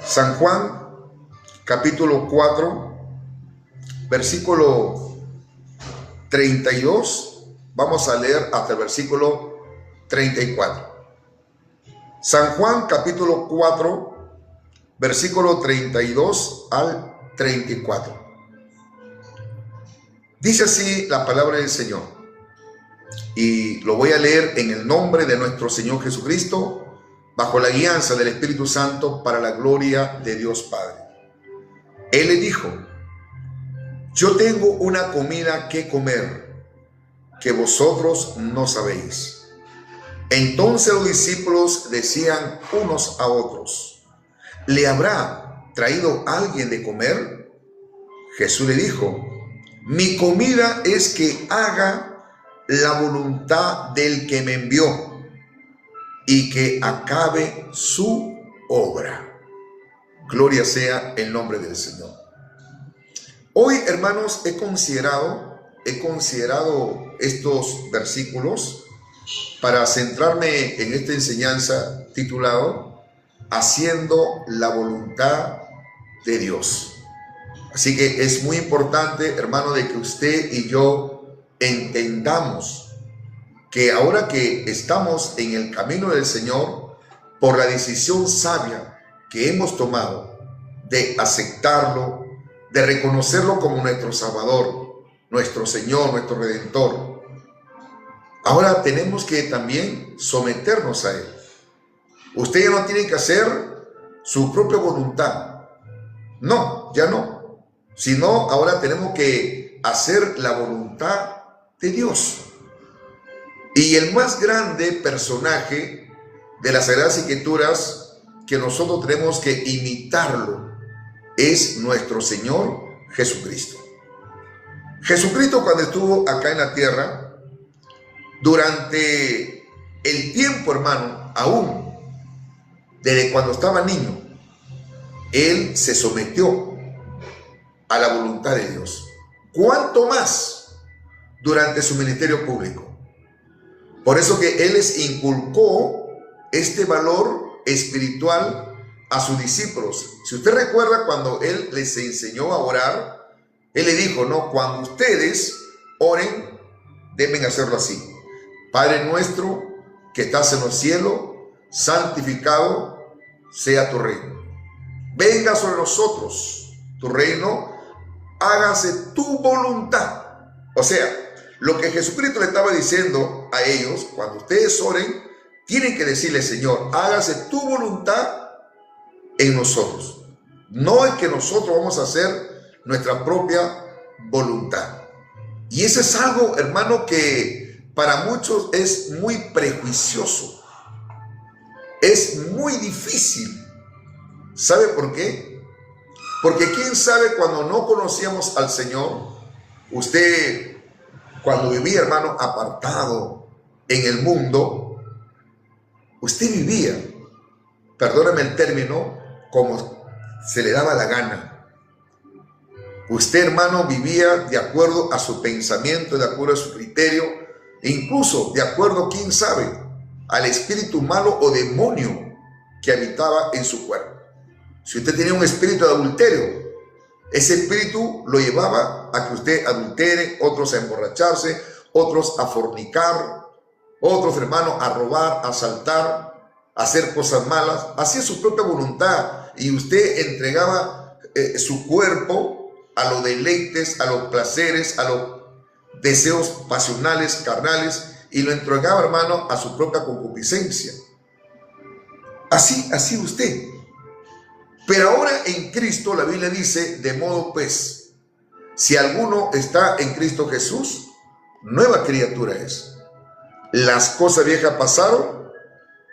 San Juan, capítulo 4, versículo 32. Vamos a leer hasta el versículo 34. San Juan, capítulo 4, versículo 32 al 34. Dice así la palabra del Señor. Y lo voy a leer en el nombre de nuestro Señor Jesucristo, bajo la guianza del Espíritu Santo, para la gloria de Dios Padre. Él le dijo: yo tengo una comida que comer que vosotros no sabéis. Entonces los discípulos decían unos a otros: ¿le habrá traído alguien de comer? Jesús le dijo: mi comida es que haga la voluntad del que me envió y que acabe su obra. Gloria sea el nombre del Señor. Hoy, hermanos, he considerado estos versículos para centrarme en esta enseñanza titulado Haciendo la voluntad de Dios. Así que es muy importante, hermano, de que usted y yo entendamos que ahora que estamos en el camino del Señor, por la decisión sabia que hemos tomado de aceptarlo, de reconocerlo como nuestro Salvador, nuestro Señor, nuestro Redentor, ahora tenemos que también someternos a Él. Usted ya no tiene que hacer su propia voluntad. No, ya no. Sino ahora tenemos que hacer la voluntad de Dios. Y el más grande personaje de las Sagradas Escrituras que nosotros tenemos que imitarlo es nuestro Señor Jesucristo. Jesucristo, cuando estuvo acá en la tierra, durante el tiempo, hermano, aún desde cuando estaba niño, Él se sometió a la voluntad de Dios. ¿Cuánto más durante su ministerio público? Por eso que Él les inculcó este valor espiritual a sus discípulos. Si usted recuerda, cuando Él les enseñó a orar, Él le dijo, no, cuando ustedes oren, deben hacerlo así: Padre nuestro que estás en los cielos, santificado sea tu reino. Venga sobre nosotros tu reino, hágase tu voluntad. O sea, lo que Jesucristo le estaba diciendo a ellos: cuando ustedes oren, tienen que decirle, Señor, hágase tu voluntad en nosotros. No es que nosotros vamos a hacer nuestra propia voluntad. Y eso es algo, hermano, que para muchos es muy prejuicioso. Es muy difícil. ¿Sabe por qué? Porque quién sabe, cuando no conocíamos al Señor, usted, cuando vivía, hermano, apartado en el mundo, usted vivía, perdóname el término, como se le daba la gana. Usted, hermano, vivía de acuerdo a su pensamiento, de acuerdo a su criterio, e incluso de acuerdo, quién sabe, al espíritu malo o demonio que habitaba en su cuerpo. Si usted tenía un espíritu de adulterio, ese espíritu lo llevaba a que usted adultere, otros a emborracharse, otros a fornicar, otros, hermanos, a robar, a asaltar, a hacer cosas malas. Hacía su propia voluntad y usted entregaba su cuerpo a los deleites, a los placeres, a los deseos pasionales, carnales, y lo entregaba, hermano, a su propia concupiscencia. Así usted. Pero ahora en Cristo, la Biblia dice, de modo pues, si alguno está en Cristo Jesús, nueva criatura es. Las cosas viejas pasaron,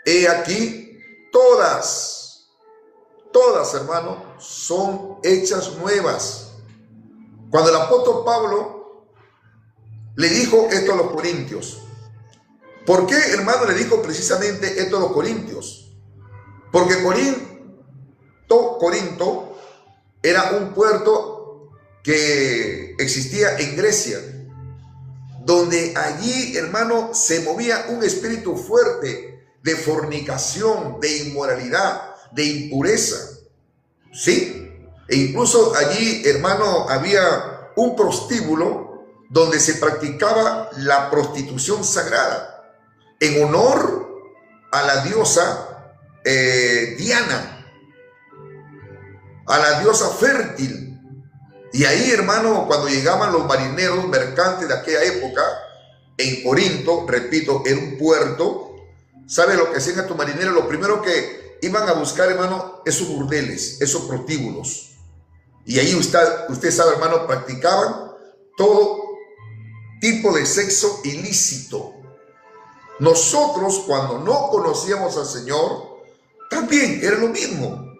he aquí, todas, hermano, son hechas nuevas. Cuando el apóstol Pablo le dijo esto a los corintios, ¿por qué, hermano, le dijo precisamente esto a los corintios? Porque Corinto era un puerto que existía en Grecia, donde allí, hermano, se movía un espíritu fuerte de fornicación, de inmoralidad, de impureza, ¿sí? E incluso allí, hermano, había un prostíbulo donde se practicaba la prostitución sagrada en honor a la diosa Diana, a la diosa fértil. Y ahí, hermano, cuando llegaban los marineros mercantes de aquella época, en Corinto, repito, era un puerto, ¿sabe lo que hacían estos marineros? Lo primero que iban a buscar, hermano, esos burdeles, esos prostíbulos. Y ahí usted sabe, hermano, practicaban todo tipo de sexo ilícito. Nosotros, cuando no conocíamos al Señor, también era lo mismo.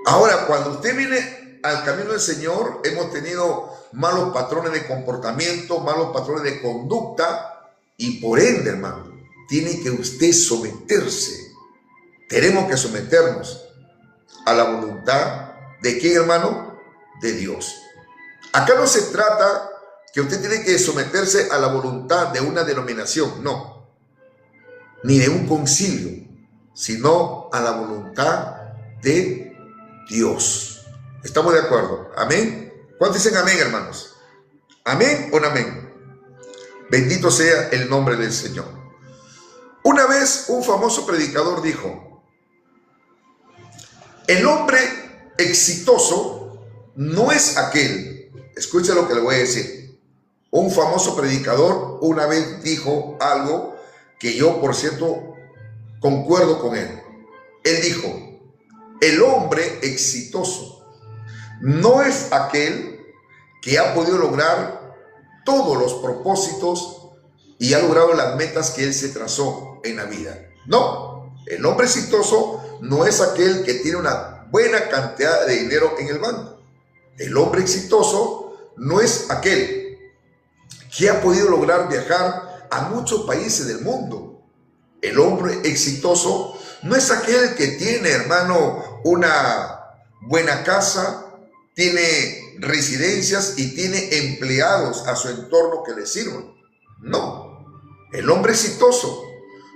Ahora, cuando usted viene al camino del Señor, hemos tenido malos patrones de comportamiento, malos patrones de conducta, y por ende, hermano, tiene que usted someterse. Tenemos que someternos a la voluntad ¿de quién, hermano? De Dios. Acá no se trata que usted tiene que someterse a la voluntad de una denominación, no, ni de un concilio, sino a la voluntad de Dios. ¿Estamos de acuerdo? ¿Amén? ¿Cuántos dicen amén, hermanos? ¿Amén o no amén? Bendito sea el nombre del Señor. Una vez un famoso predicador dijo: el hombre exitoso no es aquel, escucha lo que le voy a decir. Un famoso predicador una vez dijo algo que yo, por cierto, concuerdo con él. Él dijo: el hombre exitoso no es aquel que ha podido lograr todos los propósitos y ha logrado las metas que él se trazó en la vida. No, el hombre exitoso no es aquel que tiene una buena cantidad de dinero en el banco. El hombre exitoso no es aquel que ha podido lograr viajar a muchos países del mundo. El hombre exitoso no es aquel que tiene, hermano, una buena casa, tiene residencias y tiene empleados a su entorno que le sirvan. No, el hombre exitoso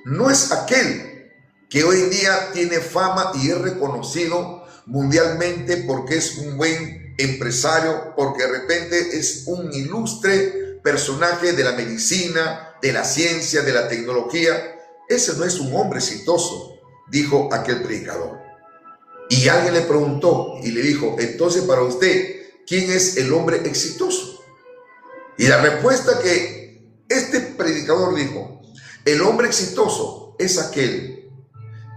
no es aquel que hoy en día tiene fama y es reconocido mundialmente porque es un buen empresario, porque de repente es un ilustre personaje de la medicina, de la ciencia, de la tecnología. Ese no es un hombre exitoso, dijo aquel predicador. Y alguien le preguntó y le dijo: entonces, para usted, ¿quién es el hombre exitoso? Y la respuesta que este predicador dijo: el hombre exitoso es aquel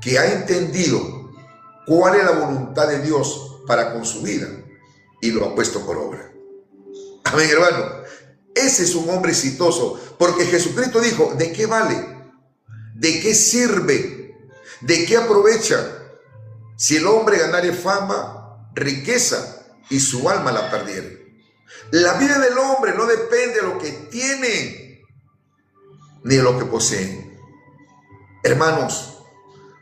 que ha entendido cuál es la voluntad de Dios para con su vida y lo ha puesto por obra. Amén, hermano. Ese es un hombre exitoso, porque Jesucristo dijo: ¿de qué vale? ¿De qué sirve? ¿De qué aprovecha si el hombre ganare fama, riqueza y su alma la perdiere? La vida del hombre no depende de lo que tiene ni de lo que posee. Hermanos,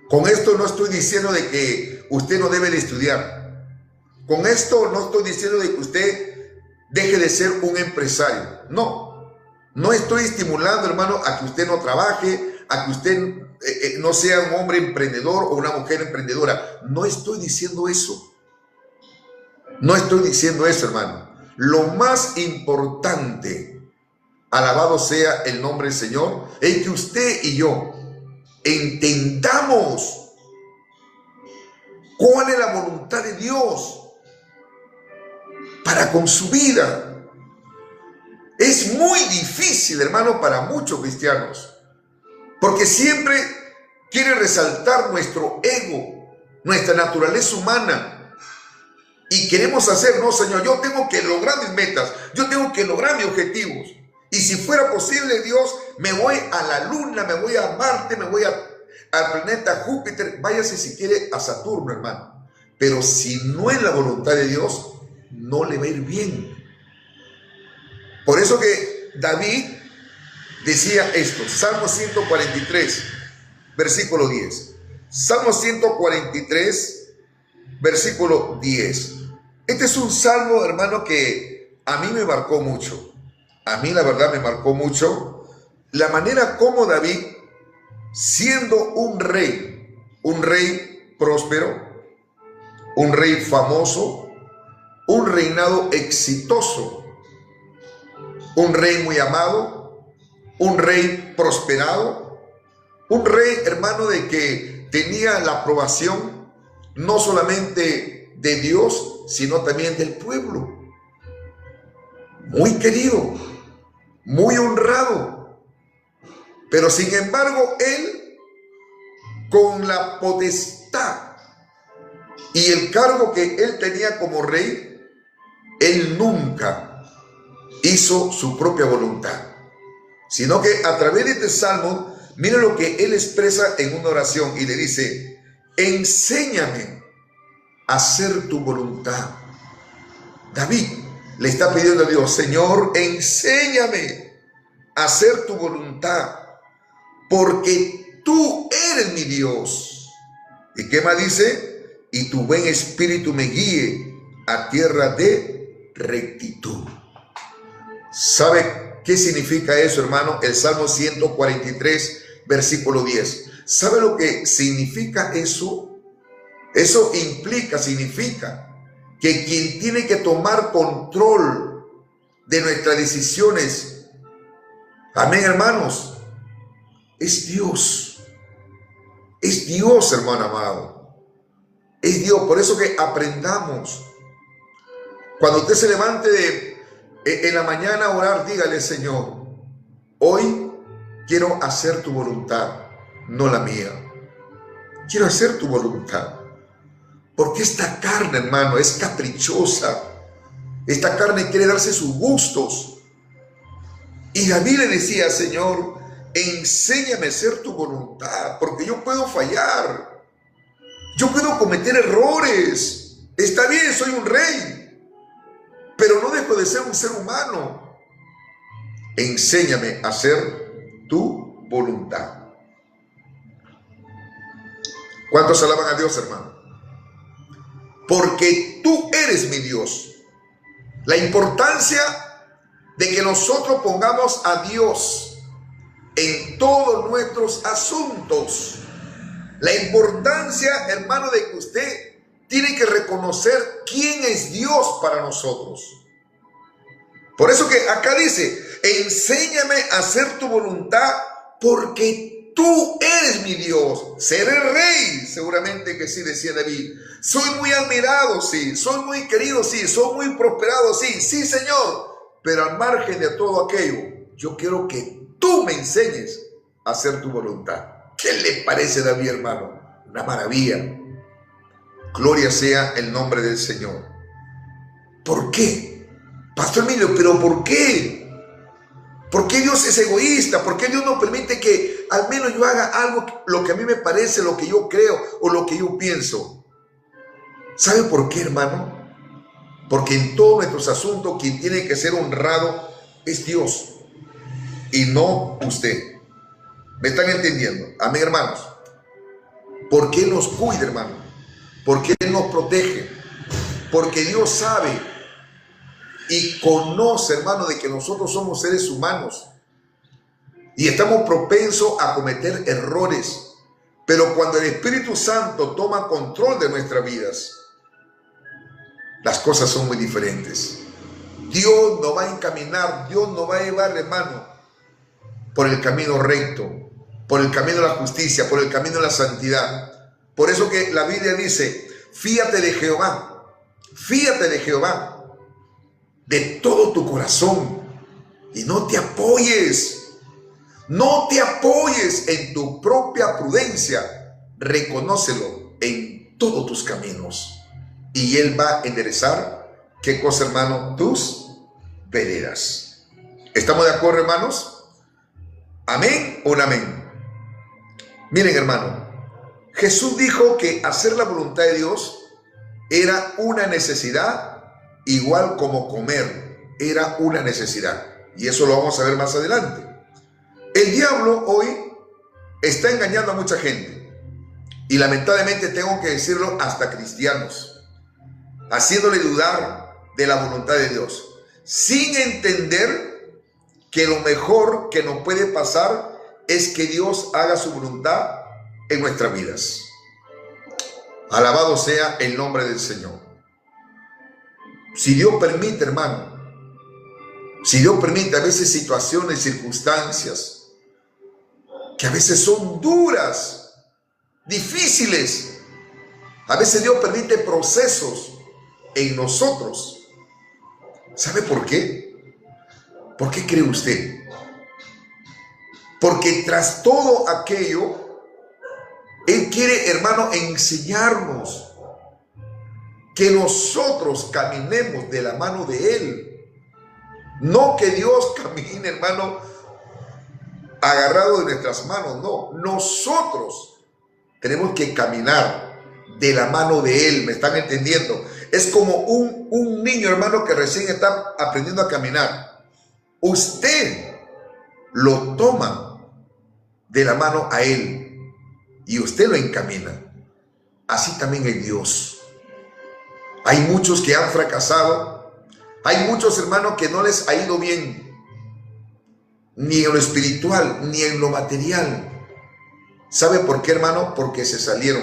con esto no estoy diciendo de que usted no debe de estudiar. Con esto no estoy diciendo de que usted deje de ser un empresario. No, no estoy estimulando, hermano, a que usted no trabaje, a que usted no sea un hombre emprendedor o una mujer emprendedora. No estoy diciendo eso. No estoy diciendo eso, hermano. Lo más importante, alabado sea el nombre del Señor, es que usted y yo entendamos cuál es la voluntad de Dios para con su vida. Es muy difícil, hermano, para muchos cristianos, porque siempre quiere resaltar nuestro ego, nuestra naturaleza humana. Y queremos hacer: no, Señor, yo tengo que lograr mis metas, yo tengo que lograr mis objetivos. Y si fuera posible, Dios, me voy a la luna, me voy a Marte, me voy al planeta Júpiter, váyase si quiere a Saturno, hermano. Pero si no es la voluntad de Dios, no le va a ir bien. Por eso que David decía esto, Salmo 143, versículo 10. Salmo 143, versículo 10. Este es un salmo, hermano, que a mí me marcó mucho. A mí, la verdad, me marcó mucho la manera como David, siendo un rey, un rey próspero, un rey famoso, un reinado exitoso, un rey muy amado, un rey prosperado, un rey, hermano, de que tenía la aprobación no solamente de Dios, sino también del pueblo. Muy querido, muy honrado. Pero sin embargo, él, con la potestad y el cargo que él tenía como rey, él nunca hizo su propia voluntad, sino que a través de este salmo, mire lo que él expresa en una oración y le dice: enséñame a hacer tu voluntad. David le está pidiendo a Dios: Señor, enséñame a hacer tu voluntad, porque tú eres mi Dios. ¿Y qué más dice? Y tu buen espíritu me guíe a tierra de rectitud. ¿Sabe qué significa eso, hermano? El Salmo 143, versículo 10. ¿Sabe lo que significa eso? Eso significa que quien tiene que tomar control de nuestras decisiones, amén, hermanos, es Dios. Es Dios, hermano amado. Es Dios. Por eso que aprendamos. Cuando usted se levante en la mañana a orar, dígale: Señor, hoy quiero hacer tu voluntad, no la mía. Quiero hacer tu voluntad. Porque esta carne, hermano, es caprichosa. Esta carne quiere darse sus gustos. Y David le decía: Señor, enséñame a hacer tu voluntad, porque yo puedo fallar. Yo puedo cometer errores. Está bien, soy un rey, pero no dejo de ser un ser humano. Enséñame a hacer tu voluntad. ¿Cuántos alaban a Dios, hermano? Porque tú eres mi Dios. La importancia de que nosotros pongamos a Dios en todos nuestros asuntos. La importancia, hermano, de que usted tiene que reconocer quién es Dios para nosotros. Por eso que acá dice: enséñame a hacer tu voluntad, porque tú eres mi Dios. Seré rey, seguramente que sí, decía David. Soy muy admirado, sí. Soy muy querido, sí. Soy muy prosperado, sí. Sí, Señor. Pero al margen de todo aquello, yo quiero que tú me enseñes a hacer tu voluntad. ¿Qué le parece, David, hermano? Una maravilla. Gloria sea el nombre del Señor. ¿Por qué? Pastor Emilio, ¿pero por qué? ¿Por qué Dios es egoísta? ¿Por qué Dios no permite que al menos yo haga algo, lo que a mí me parece, lo que yo creo o lo que yo pienso? ¿Sabe por qué, hermano? Porque en todos nuestros asuntos quien tiene que ser honrado es Dios y no usted. ¿Me están entendiendo? Amén, hermanos. Porque Él nos cuida, hermano. Porque Él nos protege. Porque Dios sabe y conoce, hermano, de que nosotros somos seres humanos y estamos propensos a cometer errores. Pero cuando el Espíritu Santo toma control de nuestras vidas, las cosas son muy diferentes. Dios nos va a encaminar, Dios nos va a llevar, hermano, por el camino recto, por el camino de la justicia, por el camino de la santidad. Por eso que la Biblia dice: fíate de Jehová de todo tu corazón y no te apoyes en tu propia prudencia. Reconócelo en todos tus caminos y Él va a enderezar, ¿qué cosa, hermano? Tus veredas. ¿Estamos de acuerdo, hermanos? ¿Amén o no amén? Miren, hermano, Jesús dijo que hacer la voluntad de Dios era una necesidad, igual como comer era una necesidad. Y eso lo vamos a ver más adelante. El diablo hoy está engañando a mucha gente. Y lamentablemente tengo que decirlo, hasta cristianos, haciéndole dudar de la voluntad de Dios, sin entender que lo mejor que nos puede pasar es que Dios haga su voluntad en nuestras vidas. Alabado sea el nombre del Señor. Si Dios permite, hermano, si Dios permite a veces situaciones, circunstancias, que a veces son duras, difíciles, a veces Dios permite procesos en nosotros. ¿Sabe por qué? ¿Por qué cree usted? Porque tras todo aquello, Él quiere, hermano, enseñarnos que nosotros caminemos de la mano de Él. No que Dios camine, hermano, agarrado de nuestras manos. No, nosotros tenemos que caminar de la mano de Él. ¿Me están entendiendo? Es como un niño, hermano, que recién está aprendiendo a caminar. Usted lo toma de la mano a Él y usted lo encamina. Así también es Dios. Hay muchos que han fracasado. Hay muchos, hermanos, que no les ha ido bien, ni en lo espiritual, ni en lo material. ¿Sabe por qué, hermano? Porque se salieron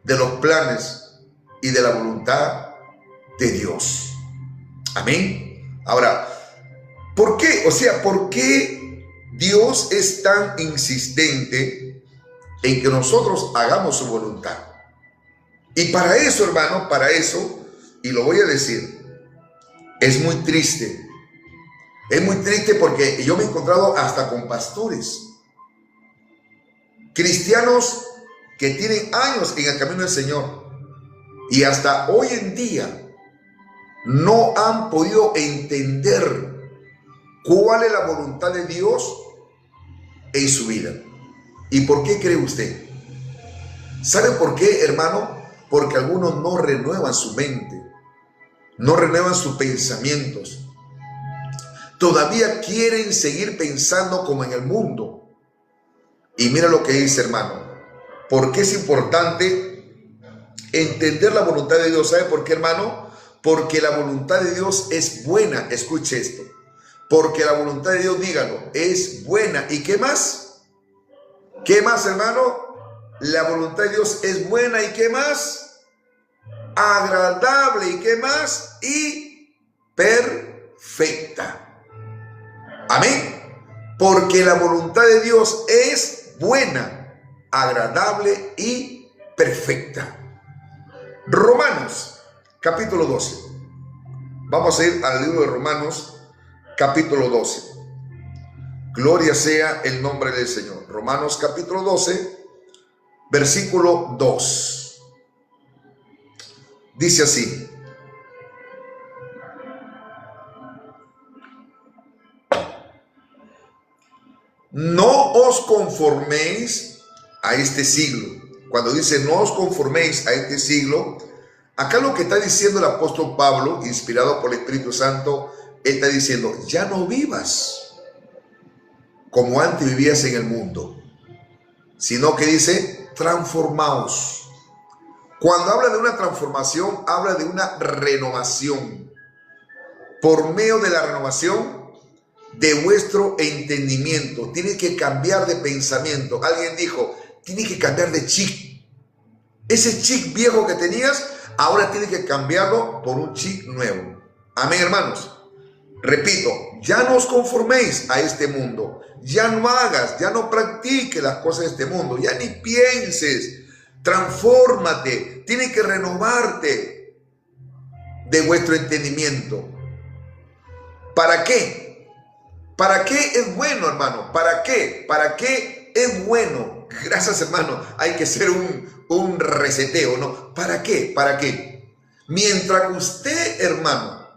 de los planes y de la voluntad de Dios. Amén. Ahora, ¿por qué? O sea, ¿por qué Dios es tan insistente en que nosotros hagamos su voluntad? Y para eso, hermano, para eso, y lo voy a decir, es muy triste. Es muy triste porque yo me he encontrado hasta con pastores, cristianos que tienen años en el camino del Señor y hasta hoy en día no han podido entender cuál es la voluntad de Dios en su vida. ¿Y por qué cree usted? ¿Sabe por qué, hermano? Porque algunos no renuevan su mente, no renuevan sus pensamientos. Todavía quieren seguir pensando como en el mundo. Y mira lo que dice, hermano. ¿Por qué es importante entender la voluntad de Dios? ¿Sabe por qué, hermano? Porque la voluntad de Dios es buena. Escuche esto. Porque la voluntad de Dios, dígalo, es buena. ¿Y qué más? ¿Qué más, hermano? La voluntad de Dios es buena. ¿Y qué más? Agradable. ¿Y qué más? Y perfecta. Amén. Porque la voluntad de Dios es buena, agradable y perfecta. Romanos, capítulo 12. Vamos a ir al libro de Romanos, capítulo 12. Gloria sea el nombre del Señor. Romanos, capítulo 12, versículo 2. Dice así. No os conforméis a este siglo. Cuando dice no os conforméis a este siglo, acá lo que está diciendo el apóstol Pablo, inspirado por el Espíritu Santo, él está diciendo, ya no vivas como antes vivías en el mundo, sino que dice, transformaos. Cuando habla de una transformación, habla de una renovación. Por medio de la renovación de vuestro entendimiento. Tiene que cambiar de pensamiento. Alguien dijo, tiene que cambiar de chip. Ese chip viejo que tenías, ahora tiene que cambiarlo por un chip nuevo. Amén, hermanos. Repito, ya no os conforméis a este mundo. Ya no hagas, ya no practiques las cosas de este mundo. Ya ni pienses. Transfórmate. Tiene que renovarte de vuestro entendimiento. ¿Para qué? ¿Para qué es bueno, hermano? ¿Para qué? ¿Para qué es bueno? Gracias, hermano. Hay que hacer un reseteo, ¿no? ¿Para qué? ¿Para qué? Mientras que usted, hermano,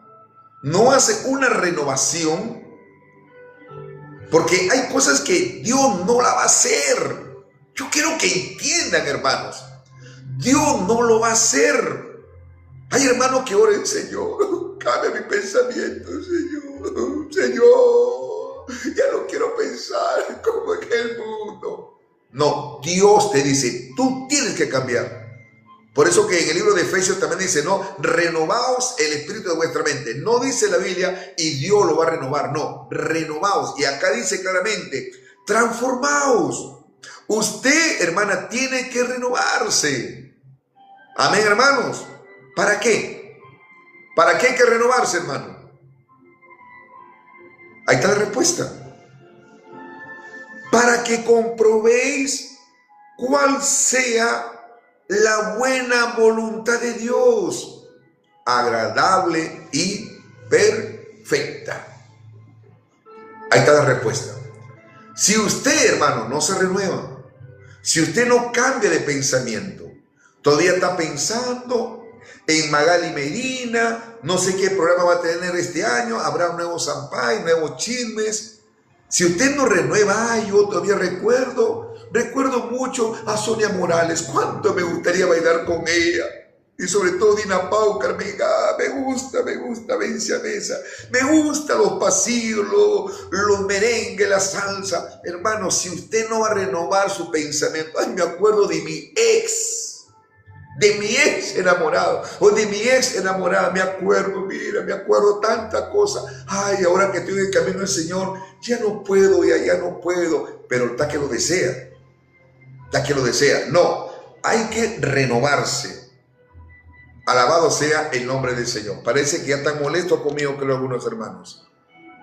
no hace una renovación, porque hay cosas que Dios no la va a hacer. Yo quiero que entiendan, hermanos. Dios no lo va a hacer. Hay hermanos que oren, Señor, cambia mi pensamiento, Señor. Señor, ya no quiero pensar como en el mundo. No, Dios te dice, tú tienes que cambiar. Por eso que en el libro de Efesios también dice, no, renovaos el espíritu de vuestra mente. No dice la Biblia y Dios lo va a renovar, no, renovaos. Y acá dice claramente, transformaos. Usted, hermana, tiene que renovarse. Amén, hermanos. ¿Para qué? ¿Para qué hay que renovarse, hermano? Ahí está la respuesta. Para que comprobéis cuál sea la buena voluntad de Dios, agradable y perfecta. Ahí está la respuesta. Si usted, hermano, no se renueva, si usted no cambia de pensamiento, todavía está pensando en Magali Medina, no sé qué programa va a tener este año, habrá un nuevo Sampay, nuevos chismes. Si usted no renueva, yo todavía recuerdo mucho a Sonia Morales, cuánto me gustaría bailar con ella. Y sobre todo Dina Paucar, me gusta, vencia mesa. Me gustan los pasillos, los merengues, la salsa. Hermano, si usted no va a renovar su pensamiento, ay, me acuerdo de mi ex enamorado, o de mi ex enamorada, me acuerdo tanta cosa. Ay, ahora que estoy en el camino del Señor, ya no puedo, pero está que lo desea, no, hay que renovarse. Alabado sea el nombre del Señor. Parece que ya están molestos conmigo, creo, algunos hermanos.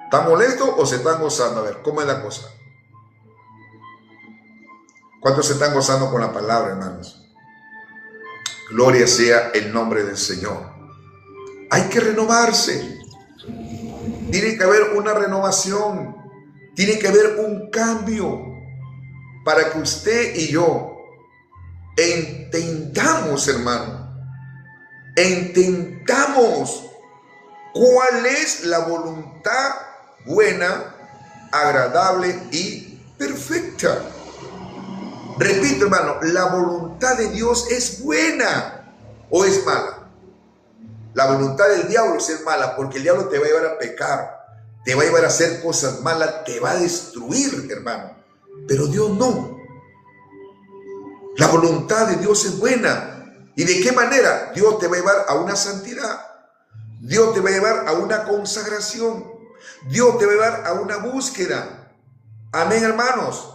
¿Están molestos o se están gozando? A ver, ¿cómo es la cosa? ¿Cuántos se están gozando con la palabra, hermanos? Gloria sea el nombre del Señor. Hay que renovarse. Tiene que haber una renovación. Tiene que haber un cambio para que usted y yo entendamos, hermano. Entendamos cuál es la voluntad buena, agradable y perfecta. Repito, hermano, la voluntad de Dios es buena o es mala. La voluntad del diablo es mala, porque el diablo te va a llevar a pecar, te va a llevar a hacer cosas malas, te va a destruir, hermano. Pero Dios no. La voluntad de Dios es buena. ¿Y de qué manera? Dios te va a llevar a una santidad. Dios te va a llevar a una consagración. Dios te va a llevar a una búsqueda. Amén, hermanos.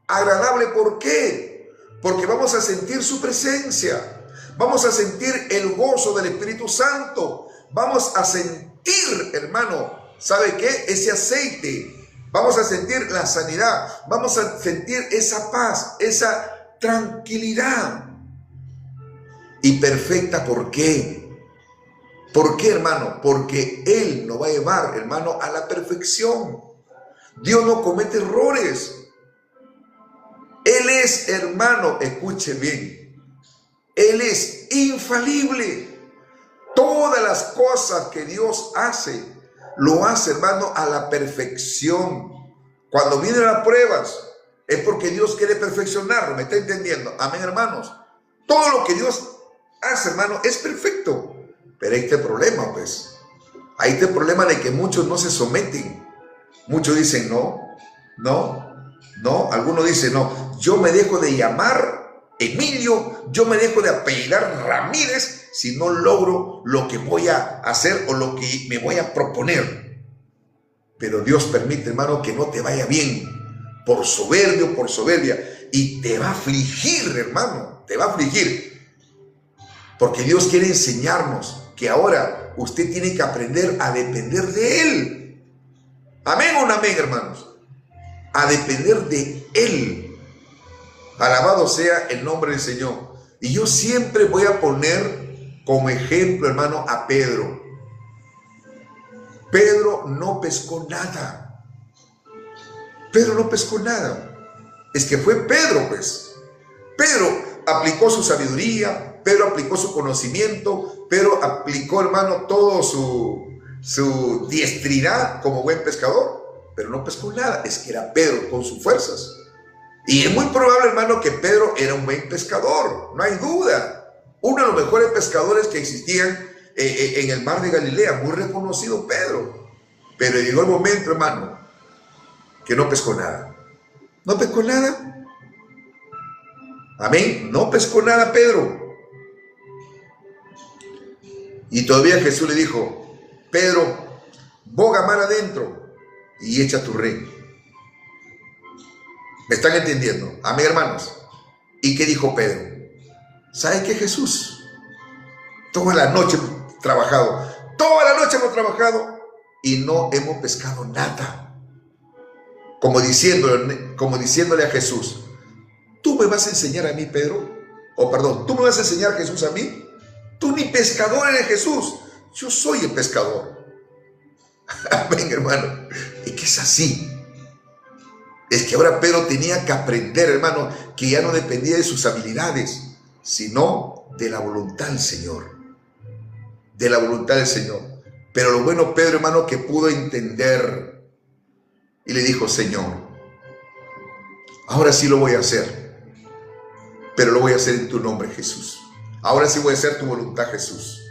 Agradable, ¿por qué? Porque vamos a sentir su presencia. Vamos a sentir el gozo del Espíritu Santo. Vamos a sentir, hermano, ¿sabe qué? Ese aceite. Vamos a sentir la sanidad. Vamos a sentir esa paz, esa tranquilidad. Y perfecta, ¿por qué? ¿Por qué, hermano? Porque Él nos va a llevar, hermano, a la perfección. Dios no comete errores. Él es, hermano, escuche bien, Él es infalible. Todas las cosas que Dios hace, lo hace, hermano, a la perfección. Cuando vienen las pruebas, es porque Dios quiere perfeccionarlo, ¿me está entendiendo? Amén, hermanos. Todo lo que Dios hace, hermano, es perfecto. Pero hay este problema, pues. Hay este problema de que muchos no se someten. Muchos dicen no. Algunos dicen no. Yo me dejo de llamar Emilio, yo me dejo de apellidar Ramírez si no logro lo que voy a hacer o lo que me voy a proponer. Pero Dios permite, hermano, que no te vaya bien por soberbio, por soberbia, y te va a afligir, hermano, te va a afligir. Porque Dios quiere enseñarnos que ahora usted tiene que aprender a depender de Él. Amén o no amén, hermanos. A depender de Él. Alabado sea el nombre del Señor. Y yo siempre voy a poner como ejemplo, hermano, a Pedro. Pedro no pescó nada. Pedro no pescó nada. Es que fue Pedro, pues. Pedro aplicó su sabiduría, Pedro aplicó su conocimiento, Pedro aplicó, hermano, todo su diestridad como buen pescador, pero no pescó nada. Es que era Pedro con sus fuerzas. Y es muy probable, hermano, que Pedro era un buen pescador, no hay duda. Uno de los mejores pescadores que existían en el mar de Galilea, muy reconocido Pedro. Pero llegó el momento, hermano, que no pescó nada. No pescó nada. Amén. No pescó nada Pedro. Y todavía Jesús le dijo: Pedro, boga mar adentro y echa tu red. ¿Me están entendiendo? Amén, hermanos. ¿Y qué dijo Pedro? ¿Sabe qué, Jesús? Toda la noche hemos trabajado. Toda la noche hemos trabajado y no hemos pescado nada. Como diciéndole a Jesús, ¿tú me vas a enseñar a mí, Pedro? O perdón, ¿tú me vas a enseñar, Jesús, a mí? Tú ni pescador eres, Jesús. Yo soy el pescador. Amén, hermano. Es que es así. Es que ahora Pedro tenía que aprender, hermano, que ya no dependía de sus habilidades, sino de la voluntad del Señor. De la voluntad del Señor. Pero lo bueno, Pedro, hermano, que pudo entender y le dijo, Señor, ahora sí lo voy a hacer, pero lo voy a hacer en tu nombre, Jesús. Ahora sí voy a hacer tu voluntad, Jesús.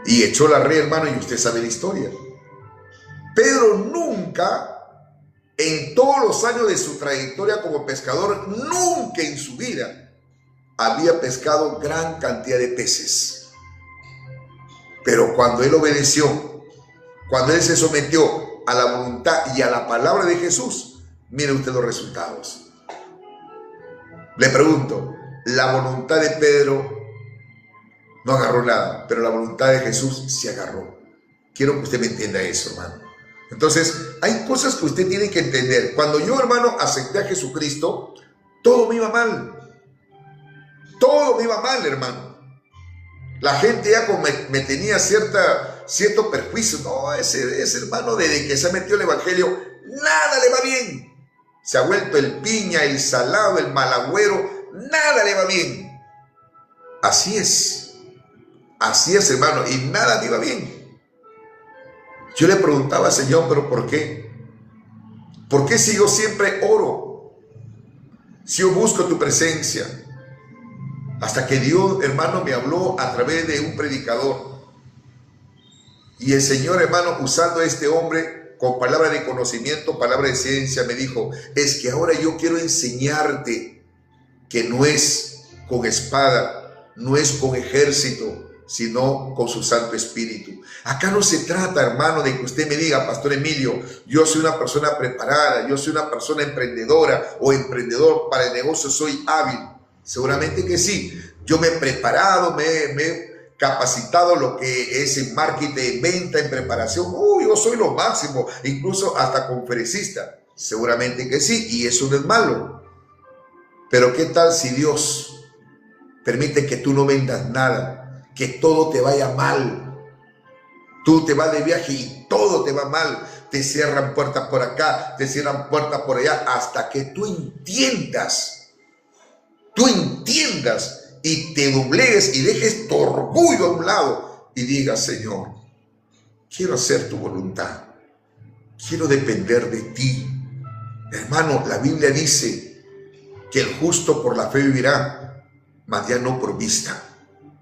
Y echó la red, hermano, y usted sabe la historia. Pedro nunca, en todos los años de su trayectoria como pescador, nunca en su vida había pescado gran cantidad de peces. Pero cuando él obedeció, cuando él se sometió a la voluntad y a la palabra de Jesús, mire usted los resultados. Le pregunto, la voluntad de Pedro no agarró nada, pero la voluntad de Jesús sí agarró. Quiero que usted me entienda eso, hermano. Entonces, hay cosas que usted tiene que entender. Cuando yo, hermano, acepté a Jesucristo, todo me iba mal. Todo me iba mal, hermano. La gente ya como me tenía cierto perjuicio. No, ese hermano, desde que se ha metido el evangelio, nada le va bien. Se ha vuelto el piña, el salado, el malagüero, nada le va bien. Así es, hermano, y nada me iba bien. Yo le preguntaba al Señor, ¿pero por qué? ¿Por qué si yo siempre oro? Si yo busco tu presencia. Hasta que Dios, hermano, me habló a través de un predicador. Y el Señor, hermano, usando a este hombre con palabra de conocimiento, palabra de ciencia, me dijo, es que ahora yo quiero enseñarte que no es con espada, no es con ejército, sino con su Santo Espíritu. Acá no se trata, hermano, de que usted me diga, Pastor Emilio, yo soy una persona preparada, yo soy una persona emprendedora o emprendedor para el negocio, soy hábil. Seguramente que sí. Yo me he preparado, me he capacitado lo que es en marketing, en venta, en preparación. Yo soy lo máximo, incluso hasta conferencista. Seguramente que sí, y eso no es malo. Pero ¿qué tal si Dios permite que tú no vendas nada, que todo te vaya mal? Tú te vas de viaje y todo te va mal. Te cierran puertas por acá, te cierran puertas por allá, hasta que tú entiendas y te doblegues y dejes tu orgullo a un lado y digas, Señor, quiero hacer tu voluntad, quiero depender de ti. Hermano, la Biblia dice que el justo por la fe vivirá, mas ya no por vista.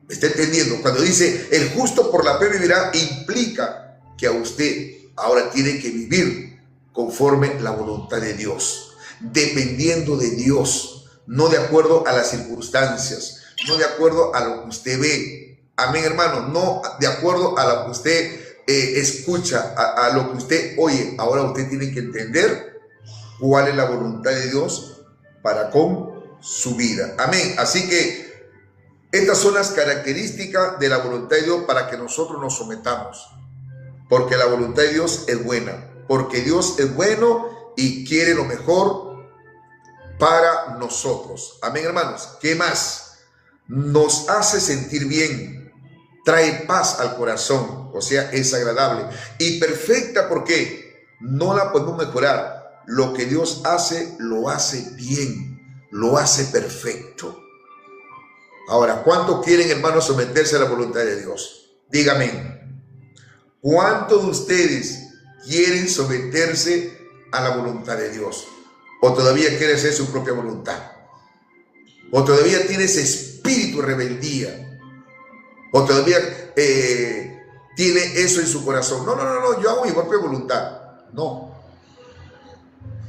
¿Me está entendiendo? Cuando dice el justo por la fe vivirá, implica que a usted ahora tiene que vivir conforme la voluntad de Dios, dependiendo de Dios, no de acuerdo a las circunstancias, no de acuerdo a lo que usted ve. Amén, hermano, no de acuerdo a lo que usted escucha, a lo que usted oye. Ahora usted tiene que entender cuál es la voluntad de Dios para con su vida. Amén. Así que estas son las características de la voluntad de Dios para que nosotros nos sometamos. Porque la voluntad de Dios es buena. Porque Dios es bueno y quiere lo mejor para nosotros. Amén, hermanos. ¿Qué más? Nos hace sentir bien. Trae paz al corazón. O sea, es agradable. Y perfecta, porque no la podemos mejorar. Lo que Dios hace, lo hace bien. Lo hace perfecto. Ahora, ¿cuánto quieren, hermanos, someterse a la voluntad de Dios? Dígame. ¿Cuántos de ustedes quieren someterse a la voluntad de Dios? ¿O todavía quiere hacer su propia voluntad? ¿O todavía tiene ese espíritu de rebeldía? ¿O todavía tiene eso en su corazón? No, yo hago mi propia voluntad. No.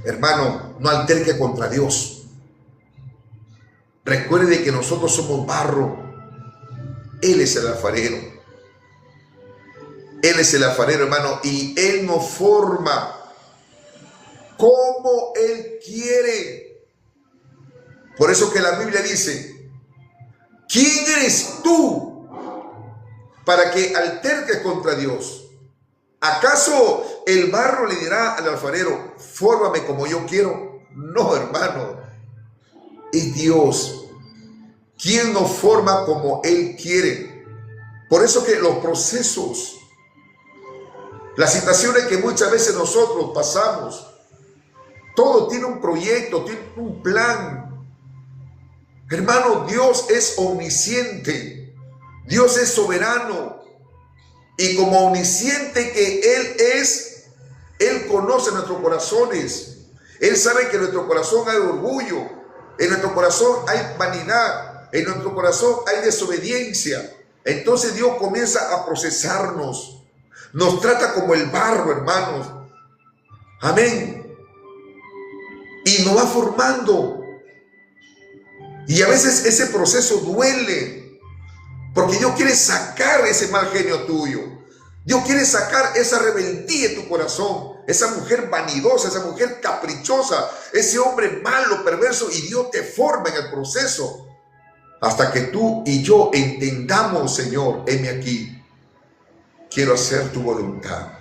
Hermano, no alterque contra Dios. Recuerde que nosotros somos barro. Él es el alfarero. Él es el alfarero, hermano, y Él nos forma como Él quiere. Por eso que la Biblia dice, ¿quién eres tú para que alterques contra Dios? ¿Acaso el barro le dirá al alfarero, fórmame como yo quiero? No, hermano, es Dios quien nos forma como Él quiere. Por eso que los procesos, las situaciones que muchas veces nosotros pasamos, todo tiene un proyecto, tiene un plan. Hermano, Dios es omnisciente, Dios es soberano, y como omnisciente que Él es, Él conoce nuestros corazones. Él sabe que en nuestro corazón hay orgullo, en nuestro corazón hay vanidad, en nuestro corazón hay desobediencia. Entonces Dios comienza a procesarnos, nos trata como el barro, hermanos. Amén. Y nos va formando. Y a veces ese proceso duele, porque Dios quiere sacar ese mal genio tuyo. Dios quiere sacar esa rebeldía en tu corazón, esa mujer vanidosa, esa mujer caprichosa, ese hombre malo, perverso, y Dios te forma en el proceso hasta que tú y yo entendamos: Señor, heme aquí, quiero hacer tu voluntad.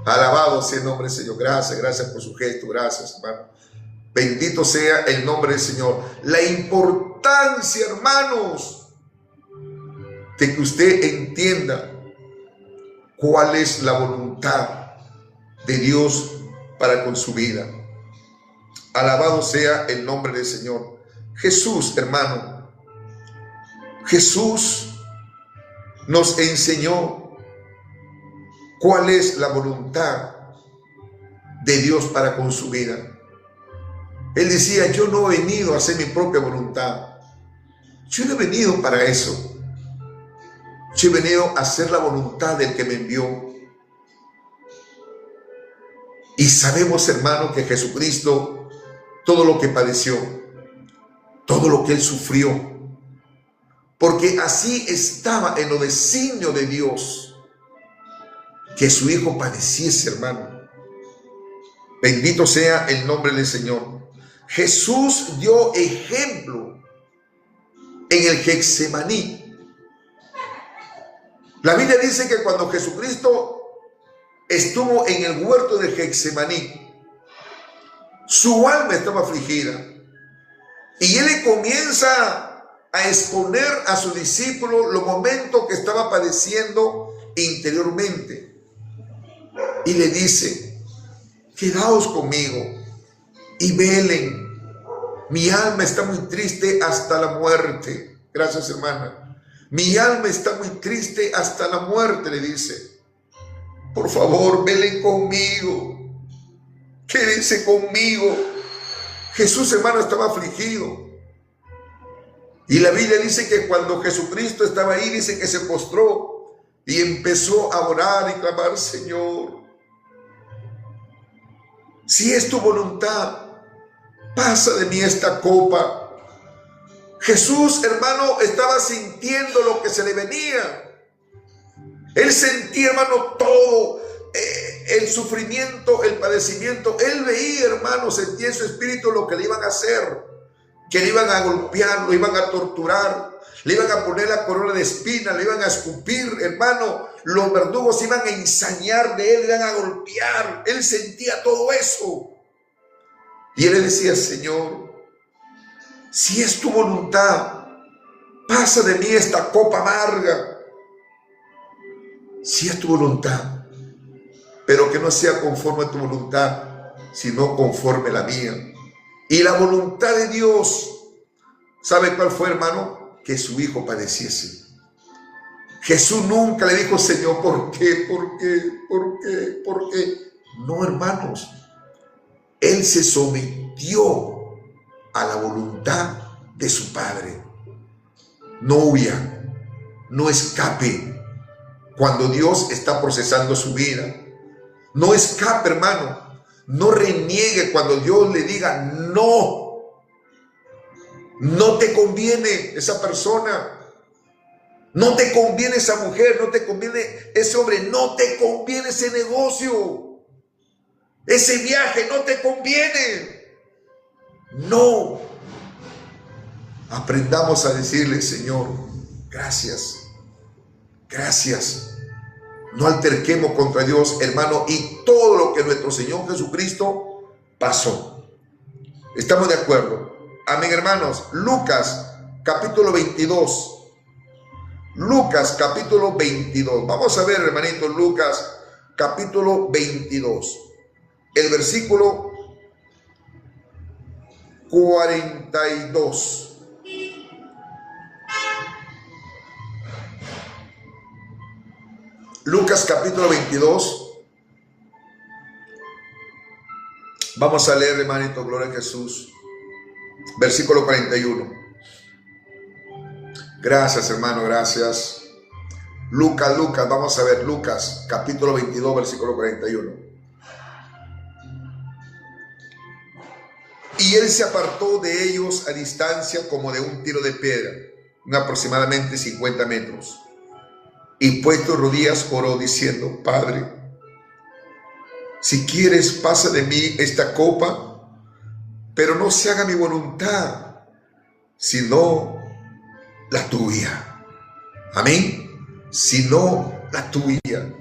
Alabado sea el nombre del Señor. Gracias, gracias por su gesto, gracias, hermano. Bendito sea el nombre del Señor. La importancia, hermanos, de que usted entienda cuál es la voluntad de Dios para con su vida. Alabado sea el nombre del Señor. Jesús, hermano, Jesús nos enseñó cuál es la voluntad de Dios para con su vida. Él decía: yo no he venido a hacer mi propia voluntad. Yo no he venido para eso. Yo he venido a hacer la voluntad del que me envió. Y sabemos, hermano, que Jesucristo, todo lo que padeció, todo lo que Él sufrió, porque así estaba en lo designio de Dios, que su Hijo padeciese, hermano. Bendito sea el nombre del Señor. Jesús dio ejemplo en el Getsemaní. La Biblia dice que cuando Jesucristo estuvo en el huerto de Getsemaní, su alma estaba afligida, y Él le comienza a exponer a sus discípulos los momentos que estaba padeciendo interiormente, y le dice: quedaos conmigo y velen, mi alma está muy triste hasta la muerte. Gracias, hermana. Mi alma está muy triste hasta la muerte, le dice. Por favor, velen conmigo, quédense conmigo. Jesús, hermano, estaba afligido. Y la Biblia dice que cuando Jesucristo estaba ahí, dice que se postró y empezó a orar y clamar: Señor, si es tu voluntad, pasa de mí esta copa. Jesús, hermano, estaba sintiendo lo que se le venía. Él sentía, hermano, todo el sufrimiento, el padecimiento. Él veía, hermano, sentía en su espíritu lo que le iban a hacer, que le iban a golpear, lo iban a torturar, le iban a poner la corona de espinas, le iban a escupir, hermano. Los verdugos iban a ensañar de él, le iban a golpear. Él sentía todo eso. Y él le decía: Señor, si es tu voluntad, pasa de mí esta copa amarga. Si es tu voluntad, pero que no sea conforme a tu voluntad, sino conforme a la mía. Y la voluntad de Dios, ¿sabe cuál fue, hermano? Que su Hijo padeciese. Jesús nunca le dijo: Señor, ¿por qué? ¿Por qué? ¿Por qué? ¿Por qué? No, hermanos. Él se sometió a la voluntad de su Padre. No huya, no escape cuando Dios está procesando su vida. No escape, hermano. No reniegue cuando Dios le diga: no. No te conviene esa persona. No te conviene esa mujer. No te conviene ese hombre. No te conviene ese negocio. Ese viaje no te conviene. No. Aprendamos a decirle: Señor, gracias. Gracias. No alterquemos contra Dios, hermano, y todo lo que nuestro Señor Jesucristo pasó. ¿Estamos de acuerdo? Amén, hermanos. Lucas, capítulo 22. Lucas, capítulo 22. Vamos a ver, hermanito, Lucas, capítulo 22. El versículo 42. Lucas capítulo 22. Vamos a leer, hermanito, gloria a Jesús. Versículo 41. Gracias, hermano, gracias. Lucas, vamos a ver, Lucas capítulo 22, versículo 41. Y él se apartó de ellos a distancia como de un tiro de piedra, aproximadamente 50 metros. Y puesto rodillas oró diciendo: Padre, si quieres, pasa de mí esta copa, pero no se haga mi voluntad, sino la tuya. Amén. Sino la tuya.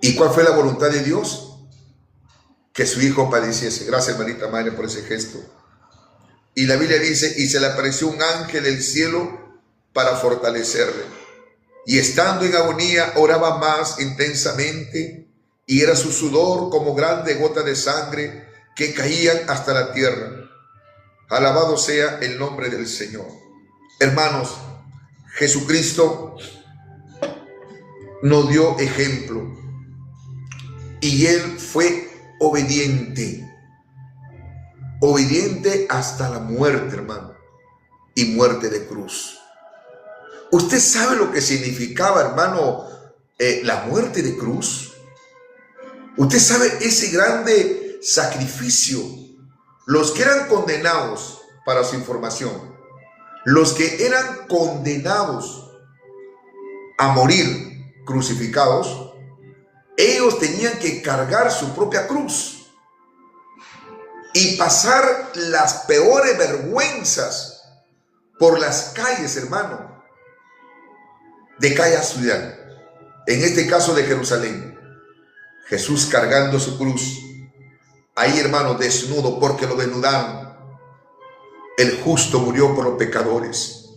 ¿Y cuál fue la voluntad de Dios? Que su hijo padeciese. Gracias, hermanita madre, por ese gesto. Y la Biblia dice: y se le apareció un ángel del cielo para fortalecerle. Y estando en agonía, oraba más intensamente, y era su sudor como grandes gotas de sangre que caían hasta la tierra. Alabado sea el nombre del Señor. Hermanos, Jesucristo nos dio ejemplo, y Él fue obediente hasta la muerte, hermano, y muerte de cruz. ¿Usted sabe lo que significaba, hermano, la muerte de cruz? ¿Usted sabe ese grande sacrificio? Los que eran condenados, para su información, los que eran condenados a morir crucificados, ellos tenían que cargar su propia cruz y pasar las peores vergüenzas por las calles, hermano, de cada ciudad, en este caso de Jerusalén. Jesús cargando su cruz, ahí, hermano, desnudo, porque lo desnudaron. El justo murió por los pecadores.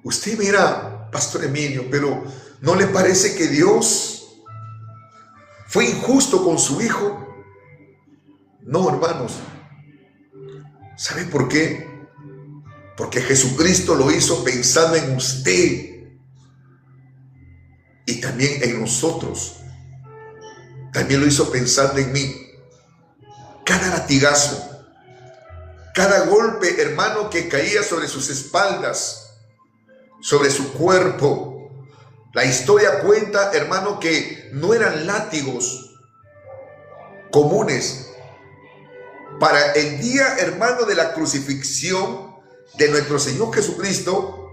Usted mira, Pastor Emilio, pero ¿no le parece que Dios fue injusto con su hijo? No, hermanos. ¿Sabe por qué? Porque Jesucristo lo hizo pensando en usted y también en nosotros. También lo hizo pensando en mí. Cada latigazo, cada golpe, hermano, que caía sobre sus espaldas, sobre su cuerpo. La historia cuenta, hermano, que no eran látigos comunes. Para el día, hermano, de la crucifixión de nuestro Señor Jesucristo,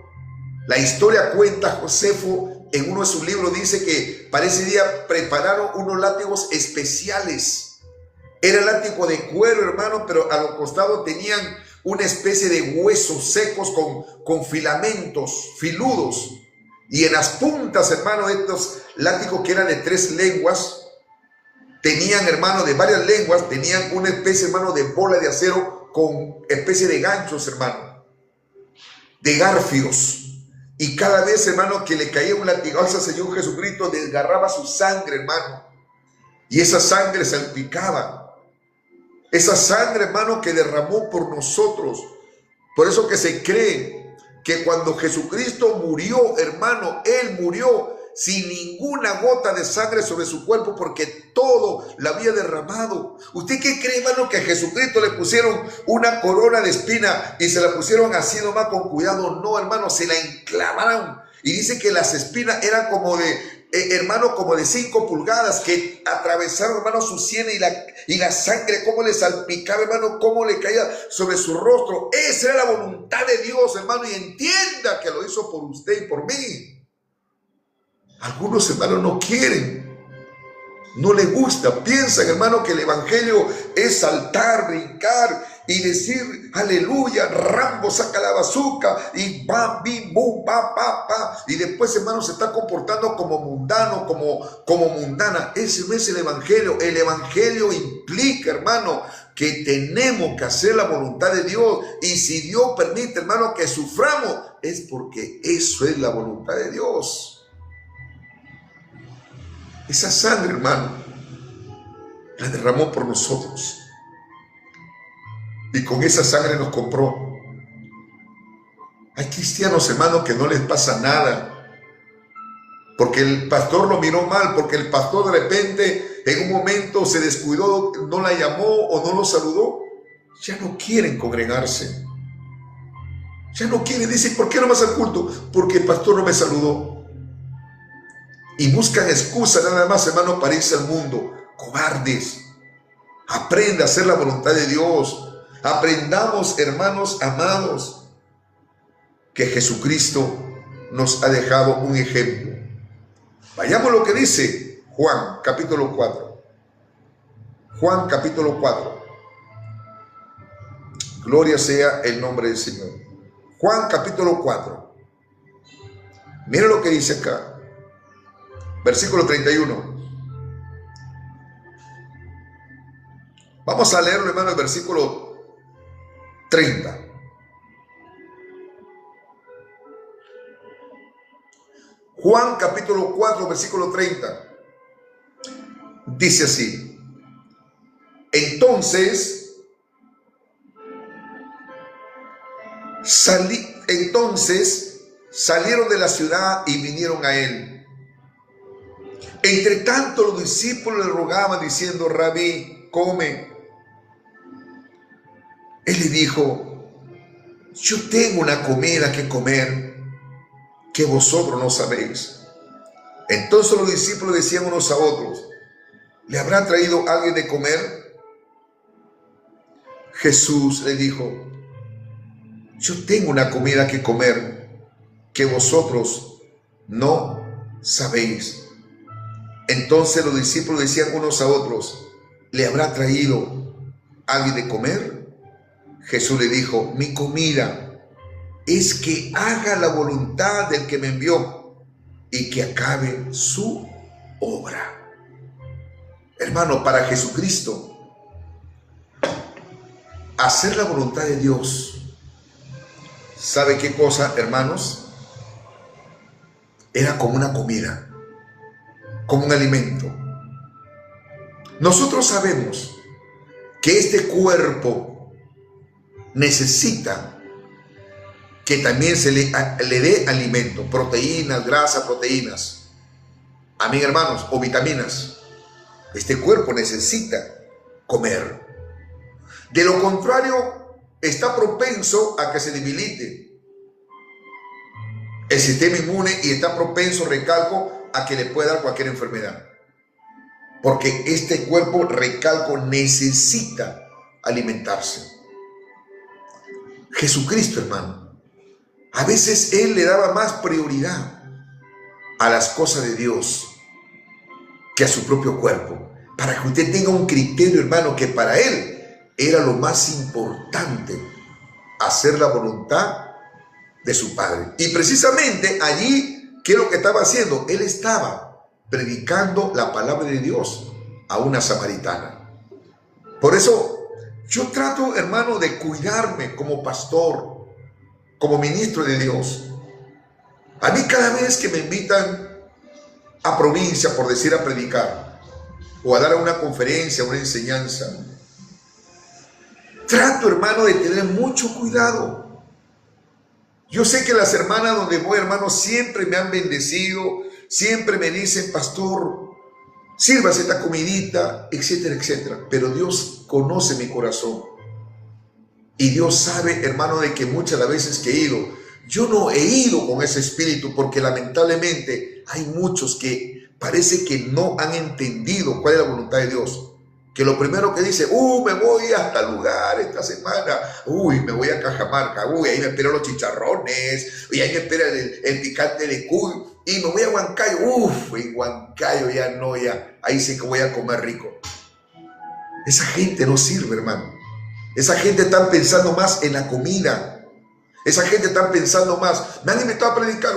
la historia cuenta, Josefo en uno de sus libros dice que para ese día prepararon unos látigos especiales. Era látigo de cuero, hermano, pero a los costados tenían una especie de huesos secos con filamentos filudos. Y en las puntas, hermano, de estos látigos, que eran de 3 lenguas, tenían, hermano, de varias lenguas, tenían una especie, hermano, de bola de acero con especie de ganchos, hermano, de garfios. Y cada vez, hermano, que le caía un latigazo al Señor Jesucristo, desgarraba su sangre, hermano. Y esa sangre salpicaba. Esa sangre, hermano, que derramó por nosotros. Por eso que se cree que cuando Jesucristo murió, hermano, Él murió sin ninguna gota de sangre sobre su cuerpo, porque todo la había derramado. ¿Usted qué cree, hermano, que a Jesucristo le pusieron una corona de espina y se la pusieron así nomás con cuidado? No, hermano, se la enclavaron. Y dice que las espinas eran como de, hermano, como de 5 pulgadas, que atravesaron, hermano, su sien, y la sangre, cómo le salpicaba, hermano, cómo le caía sobre su rostro. Esa era la voluntad de Dios, hermano, y entienda que lo hizo por usted y por mí. Algunos, hermanos, no quieren, no les gusta, piensan, hermano, que el evangelio es saltar, brincar y decir aleluya, Rambo saca la bazuca y va, bim, bum, pa, pa, pa, y después, hermano, se está comportando como mundano, como mundana. Ese no es el evangelio. El evangelio implica, hermano, que tenemos que hacer la voluntad de Dios, y si Dios permite, hermano, que suframos, es porque eso es la voluntad de Dios. Esa sangre, hermano, la derramó por nosotros, y con esa sangre nos compró. Hay cristianos, hermanos, que no les pasa nada porque el pastor lo miró mal, porque el pastor de repente en un momento se descuidó, no la llamó o no lo saludó. Ya no quieren congregarse, ya no quieren. Dicen, ¿por qué no vas al culto? Porque el pastor no me saludó. Y buscan excusas nada más, hermano, para irse al mundo. Cobardes. Aprenda a hacer la voluntad de Dios. Aprendamos, hermanos amados, que Jesucristo nos ha dejado un ejemplo. Vayamos a lo que dice Juan capítulo 4. Juan capítulo 4. Gloria sea el nombre del Señor. Juan capítulo 4. Mira lo que dice acá. Versículo 31. Vamos a leerlo, hermano, el versículo 30. Juan capítulo 4, versículo 30. Dice así: Entonces salieron de la ciudad y vinieron a él. Entre tanto, los discípulos le rogaban diciendo: Rabí, come. Él le dijo: Yo tengo una comida que comer que vosotros no sabéis. Entonces los discípulos decían unos a otros: ¿le habrá traído alguien de comer? Jesús le dijo: Yo tengo una comida que comer que vosotros no sabéis. Entonces los discípulos decían unos a otros: ¿le habrá traído alguien de comer? Jesús le dijo: Mi comida es que haga la voluntad del que me envió y que acabe su obra. Hermano, para Jesucristo, hacer la voluntad de Dios, ¿sabe qué cosa, hermanos? Era como una comida, como un alimento. Nosotros sabemos que este cuerpo necesita que también se le dé alimento, proteínas, grasas, proteínas. Amén, hermanos, o vitaminas. Este cuerpo necesita comer. De lo contrario, está propenso a que se debilite el sistema inmune y está propenso, recalco, a que le pueda dar cualquier enfermedad. Porque este cuerpo, recalco, necesita alimentarse. Jesucristo, hermano, a veces Él le daba más prioridad a las cosas de Dios que a su propio cuerpo. Para que usted tenga un criterio, hermano, que para Él era lo más importante, hacer la voluntad de su Padre. Y precisamente allí, ¿qué es lo que estaba haciendo? Él estaba predicando la palabra de Dios a una samaritana. Por eso yo trato, hermano, de cuidarme como pastor, como ministro de Dios. A mí, cada vez que me invitan a provincia, por decir, a predicar o a dar una conferencia, una enseñanza, trato, hermano, de tener mucho cuidado. Yo sé que las hermanas donde voy, hermano, siempre me han bendecido, siempre me dicen: pastor, sírvase esta comidita, etcétera, etcétera. Pero Dios conoce mi corazón. Y Dios sabe, hermano, de que muchas las veces que he ido, yo no he ido con ese espíritu, porque lamentablemente hay muchos que parece que no han entendido cuál es la voluntad de Dios. Que lo primero que dice: me voy hasta el lugar esta semana, me voy a Cajamarca, ahí me esperan los chicharrones, y ahí me espera el picante de cuy, y me voy a Huancayo, en Huancayo ya, ahí sí que voy a comer rico. Esa gente no sirve, hermano. Esa gente está pensando más en la comida. Esa gente está pensando más. Me han invitado a predicar.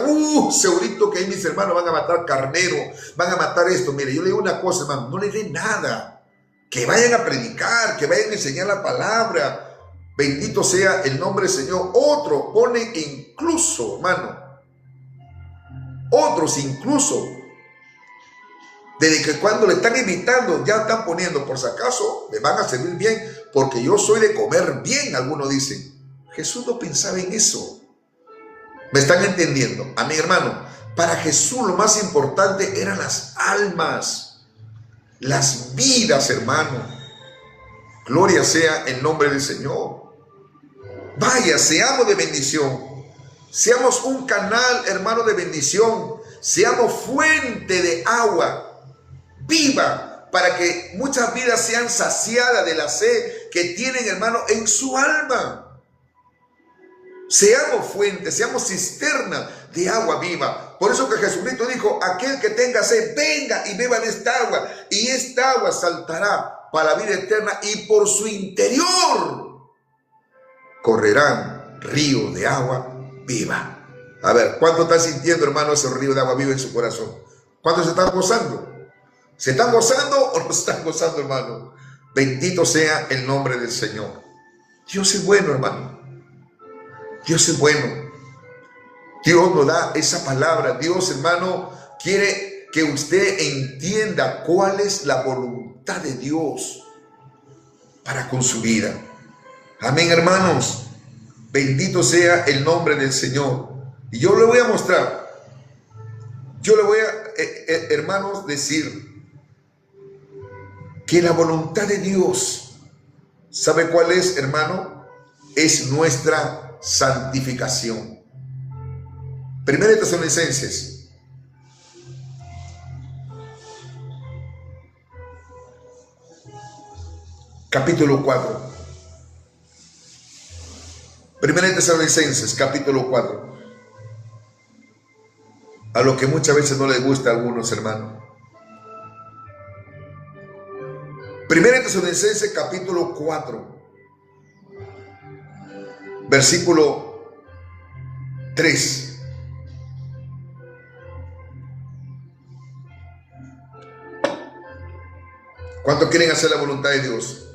Segurito que ahí mis hermanos van a matar carnero, van a matar esto. Mire, yo le digo una cosa, hermano, no le den nada. Que vayan a predicar, que vayan a enseñar la palabra. Bendito sea el nombre del Señor. Otro pone incluso, hermano. Otros incluso, desde que cuando le están invitando, ya están poniendo, por si acaso, me van a servir bien, porque yo soy de comer bien, algunos dicen. Jesús no pensaba en eso. ¿Me están entendiendo? A mi hermano, para Jesús lo más importante eran las almas, las vidas, hermano. Gloria sea el nombre del Señor. Vaya, seamos de bendición. Seamos un canal, hermano, de bendición. Seamos fuente de agua viva para que muchas vidas sean saciadas de la sed que tienen, hermano, en su alma. Seamos fuentes, seamos cisterna de agua viva. Por eso que Jesucristo dijo, aquel que tenga sed, venga y beba de esta agua, y esta agua saltará para la vida eterna, y por su interior correrán ríos de agua viva. A ver, ¿cuánto están sintiendo, hermano, ese río de agua viva en su corazón? ¿Cuánto se están gozando? ¿Se están gozando o no se están gozando, hermano? Bendito sea el nombre del Señor. Dios es bueno, hermano. Dios es bueno. Dios nos da esa palabra. Dios, hermano, quiere que usted entienda cuál es la voluntad de Dios para con su vida. Amén, hermanos. Bendito sea el nombre del Señor. Y yo le voy a mostrar. Yo le voy a, hermanos, decir que la voluntad de Dios, ¿sabe cuál es, hermano? Es nuestra santificación. Primera de Tesalonicenses, capítulo 4. Primera de Tesalonicenses, capítulo 4. A lo que muchas veces no les gusta a algunos, hermanos. Primera de Tesalonicenses, capítulo 4. Versículo 3. ¿Cuántos quieren hacer la voluntad de Dios?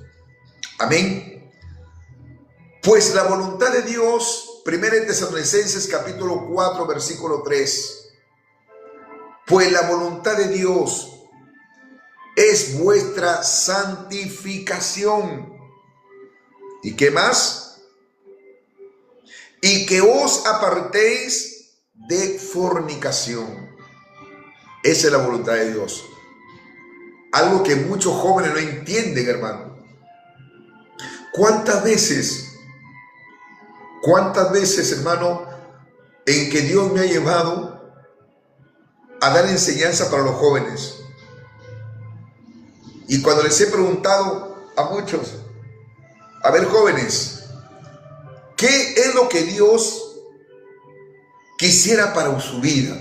Amén. Pues la voluntad de Dios, Primera de Tesalonicenses, capítulo 4, versículo 3. Pues la voluntad de Dios es vuestra santificación. ¿Y qué más? Y que os apartéis de fornicación. Esa es la voluntad de Dios. Algo que muchos jóvenes no entienden, hermano. ¿Cuántas veces, hermano, en que Dios me ha llevado a dar enseñanza para los jóvenes? Y cuando les he preguntado a muchos, a ver, jóvenes, ¿qué es lo que Dios quisiera para su vida?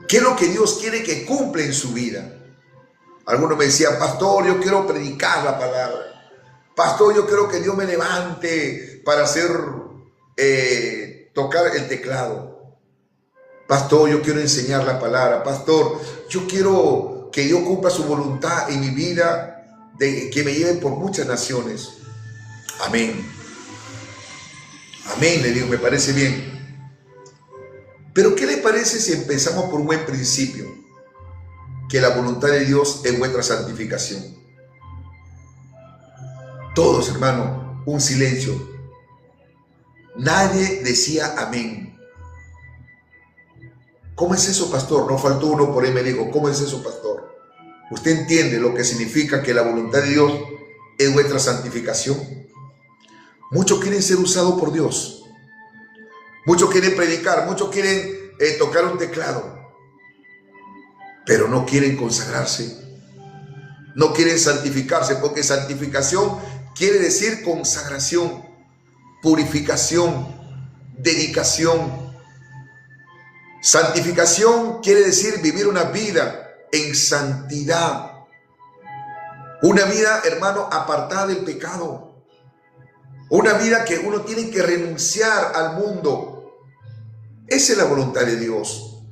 ¿Qué es lo que Dios quiere que cumpla en su vida? Algunos me decían, pastor, yo quiero predicar la palabra. Pastor, yo quiero que Dios me levante para tocar el teclado. Pastor, yo quiero enseñar la palabra. Pastor, yo quiero que Dios cumpla su voluntad en mi vida, que me lleve por muchas naciones. Amén. Amén, le digo, me parece bien. Pero ¿qué le parece si empezamos por un buen principio? Que la voluntad de Dios es vuestra santificación. Todos, hermano, un silencio. Nadie decía amén. ¿Cómo es eso, pastor? No faltó uno por ahí, me dijo, ¿cómo es eso, pastor? ¿Usted entiende lo que significa que la voluntad de Dios es vuestra santificación? Muchos quieren ser usados por Dios. Muchos quieren predicar, muchos quieren tocar un teclado, pero no quieren consagrarse, no quieren santificarse, porque santificación quiere decir consagración, purificación, dedicación. Santificación quiere decir vivir una vida en santidad. Una vida, hermano, apartada del pecado. Una vida que uno tiene que renunciar al mundo. Esa es la voluntad de Dios.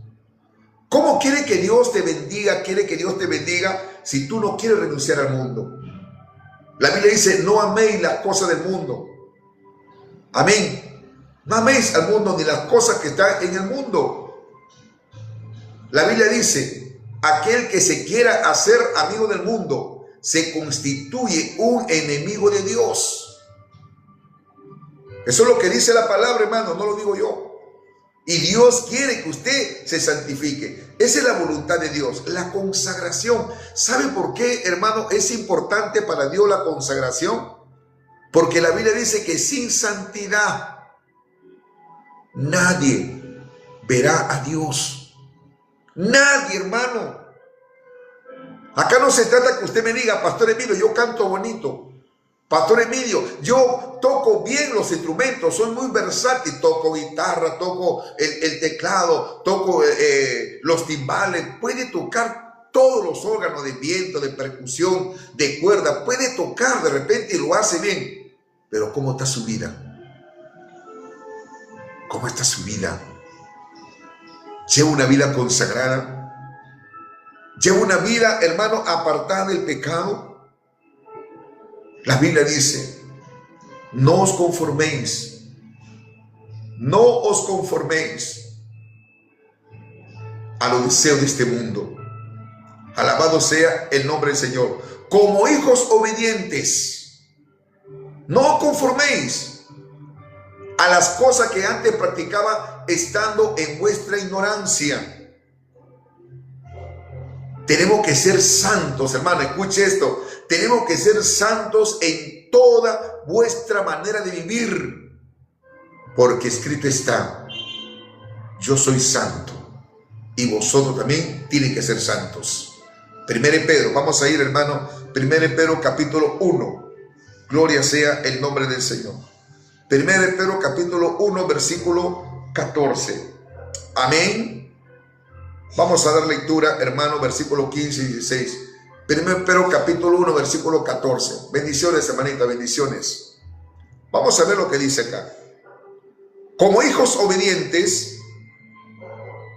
¿Cómo quiere que Dios te bendiga? Quiere que Dios te bendiga si tú no quieres renunciar al mundo. La Biblia dice, no améis las cosas del mundo. Amén. No améis al mundo ni las cosas que están en el mundo. La Biblia dice, aquel que se quiera hacer amigo del mundo se constituye un enemigo de Dios. Eso es lo que dice la palabra, hermano, no lo digo yo. Y Dios quiere que usted se santifique. Esa es la voluntad de Dios, la consagración. ¿Sabe por qué, hermano, es importante para Dios la consagración? Porque la Biblia dice que sin santidad nadie verá a Dios. Nadie, hermano. Acá no se trata que usted me diga, Pastor Emilio, yo canto bonito. Pastor Emilio, yo toco bien los instrumentos, soy muy versátil, toco guitarra, toco el teclado, toco los timbales, puede tocar todos los órganos de viento, de percusión, de cuerda, puede tocar de repente y lo hace bien, pero ¿cómo está su vida? ¿Cómo está su vida? ¿Lleva una vida consagrada? ¿Lleva una vida, hermano, apartada del pecado? La Biblia dice, no os conforméis a los deseos de este mundo. Alabado sea el nombre del Señor. Como hijos obedientes, no os conforméis a las cosas que antes practicaba estando en vuestra ignorancia. Tenemos que ser santos, hermano, escuche esto. Tenemos que ser santos en toda vuestra manera de vivir. Porque escrito está, yo soy santo y vosotros también tienen que ser santos. 1 Pedro, vamos a ir, hermano, 1 Pedro capítulo 1. Gloria sea el nombre del Señor. 1 Pedro capítulo 1, versículo 14. Amén. Vamos a dar lectura, hermano, versículo 15 y 16. 1 Pedro capítulo 1, versículo 14. Bendiciones, hermanita, bendiciones. Vamos a ver lo que dice acá. Como hijos obedientes,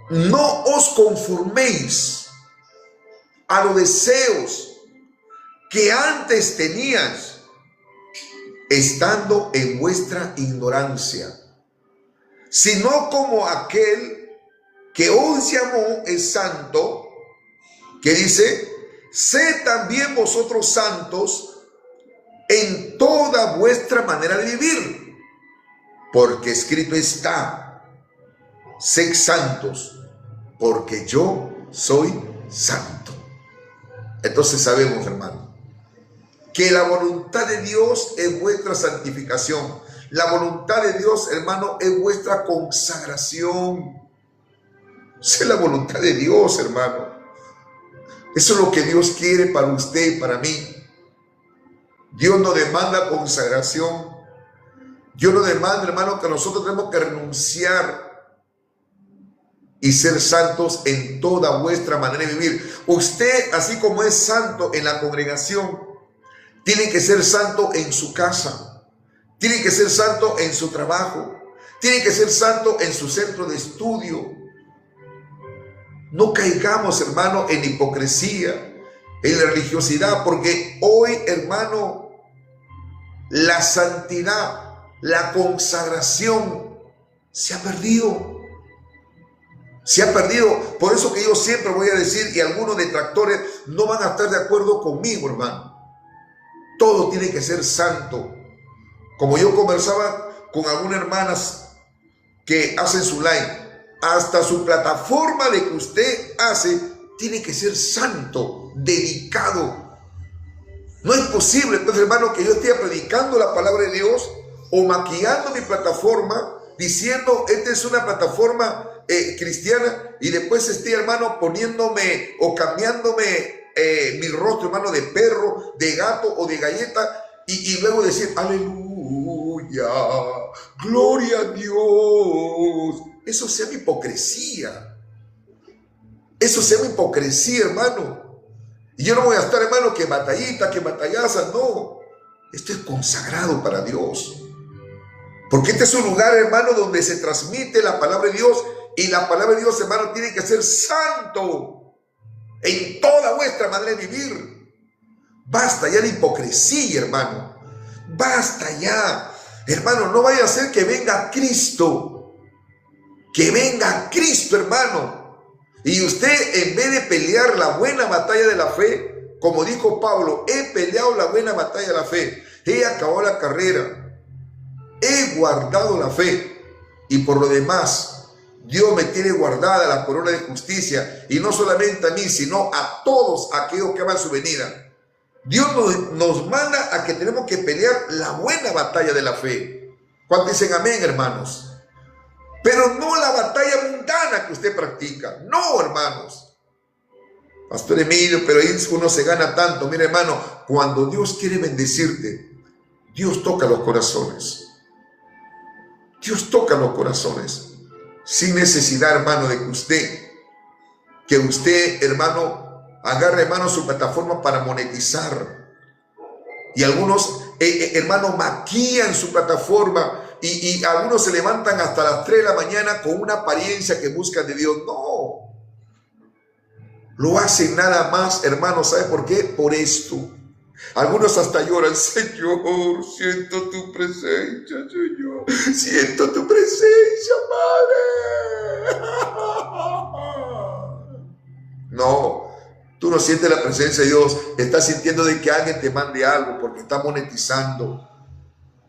no os conforméis a los deseos que antes tenías, estando en vuestra ignorancia, sino como aquel que os llamó es santo, que dice, sed también vosotros santos en toda vuestra manera de vivir, porque escrito está, sed santos, porque yo soy santo. Entonces sabemos, hermano, que la voluntad de Dios es vuestra santificación. La voluntad de Dios, hermano, es vuestra consagración. Esa es la voluntad de Dios, hermano. Eso es lo que Dios quiere para usted y para mí. Dios nos demanda consagración. Dios nos demanda, hermano, que nosotros tenemos que renunciar y ser santos en toda vuestra manera de vivir. Usted, así como es santo en la congregación, tiene que ser santo en su casa. Tiene que ser santo en su trabajo. Tiene que ser santo en su centro de estudio. No caigamos, hermano, en hipocresía, en la religiosidad, porque hoy, hermano, la santidad, la consagración se ha perdido. Se ha perdido. Por eso que yo siempre voy a decir, y algunos detractores no van a estar de acuerdo conmigo, hermano. Todo tiene que ser santo. Como yo conversaba con algunas hermanas que hacen su live, hasta su plataforma de que usted hace tiene que ser santo, dedicado. No es posible, pues, hermano, que yo esté predicando la palabra de Dios o maquillando mi plataforma diciendo esta es una plataforma cristiana, y después esté, hermano, poniéndome o cambiándome mi rostro, hermano, de perro, de gato o de galleta, y luego decir aleluya, gloria a Dios. Eso se llama hipocresía. Eso se llama hipocresía, hermano. Y yo no voy a estar, hermano, que batallita, que batallaza, no. Esto es consagrado para Dios. Porque este es un lugar, hermano, donde se transmite la palabra de Dios. Y la palabra de Dios, hermano, tiene que ser santo en toda vuestra manera de vivir. Basta ya de hipocresía, hermano. Basta ya. Hermano, no vaya a ser que venga Cristo. Que venga Cristo, hermano. Y usted, en vez de pelear la buena batalla de la fe, como dijo Pablo, he peleado la buena batalla de la fe, he acabado la carrera, he guardado la fe, y por lo demás, Dios me tiene guardada la corona de justicia, y no solamente a mí, sino a todos aquellos que aman su venida. Dios nos manda a que tenemos que pelear la buena batalla de la fe. ¿Cuántos dicen amén, hermanos? Pero no la batalla mundana que usted practica. No, hermanos. Pastor Emilio, pero ahí uno se gana tanto. Mira, hermano, cuando Dios quiere bendecirte, Dios toca los corazones. Dios toca los corazones. Sin necesidad, hermano, de que usted, hermano, agarre, hermano, su plataforma para monetizar. Y algunos, hermano, maquillan su plataforma. Y algunos se levantan hasta las 3 de la mañana con una apariencia que buscan de Dios. No. Lo hacen nada más, hermano. ¿Sabe por qué? Por esto. Algunos hasta lloran. Señor, siento tu presencia, Señor. Siento tu presencia, Padre. No. Tú no sientes la presencia de Dios. Estás sintiendo de que alguien te mande algo porque está monetizando.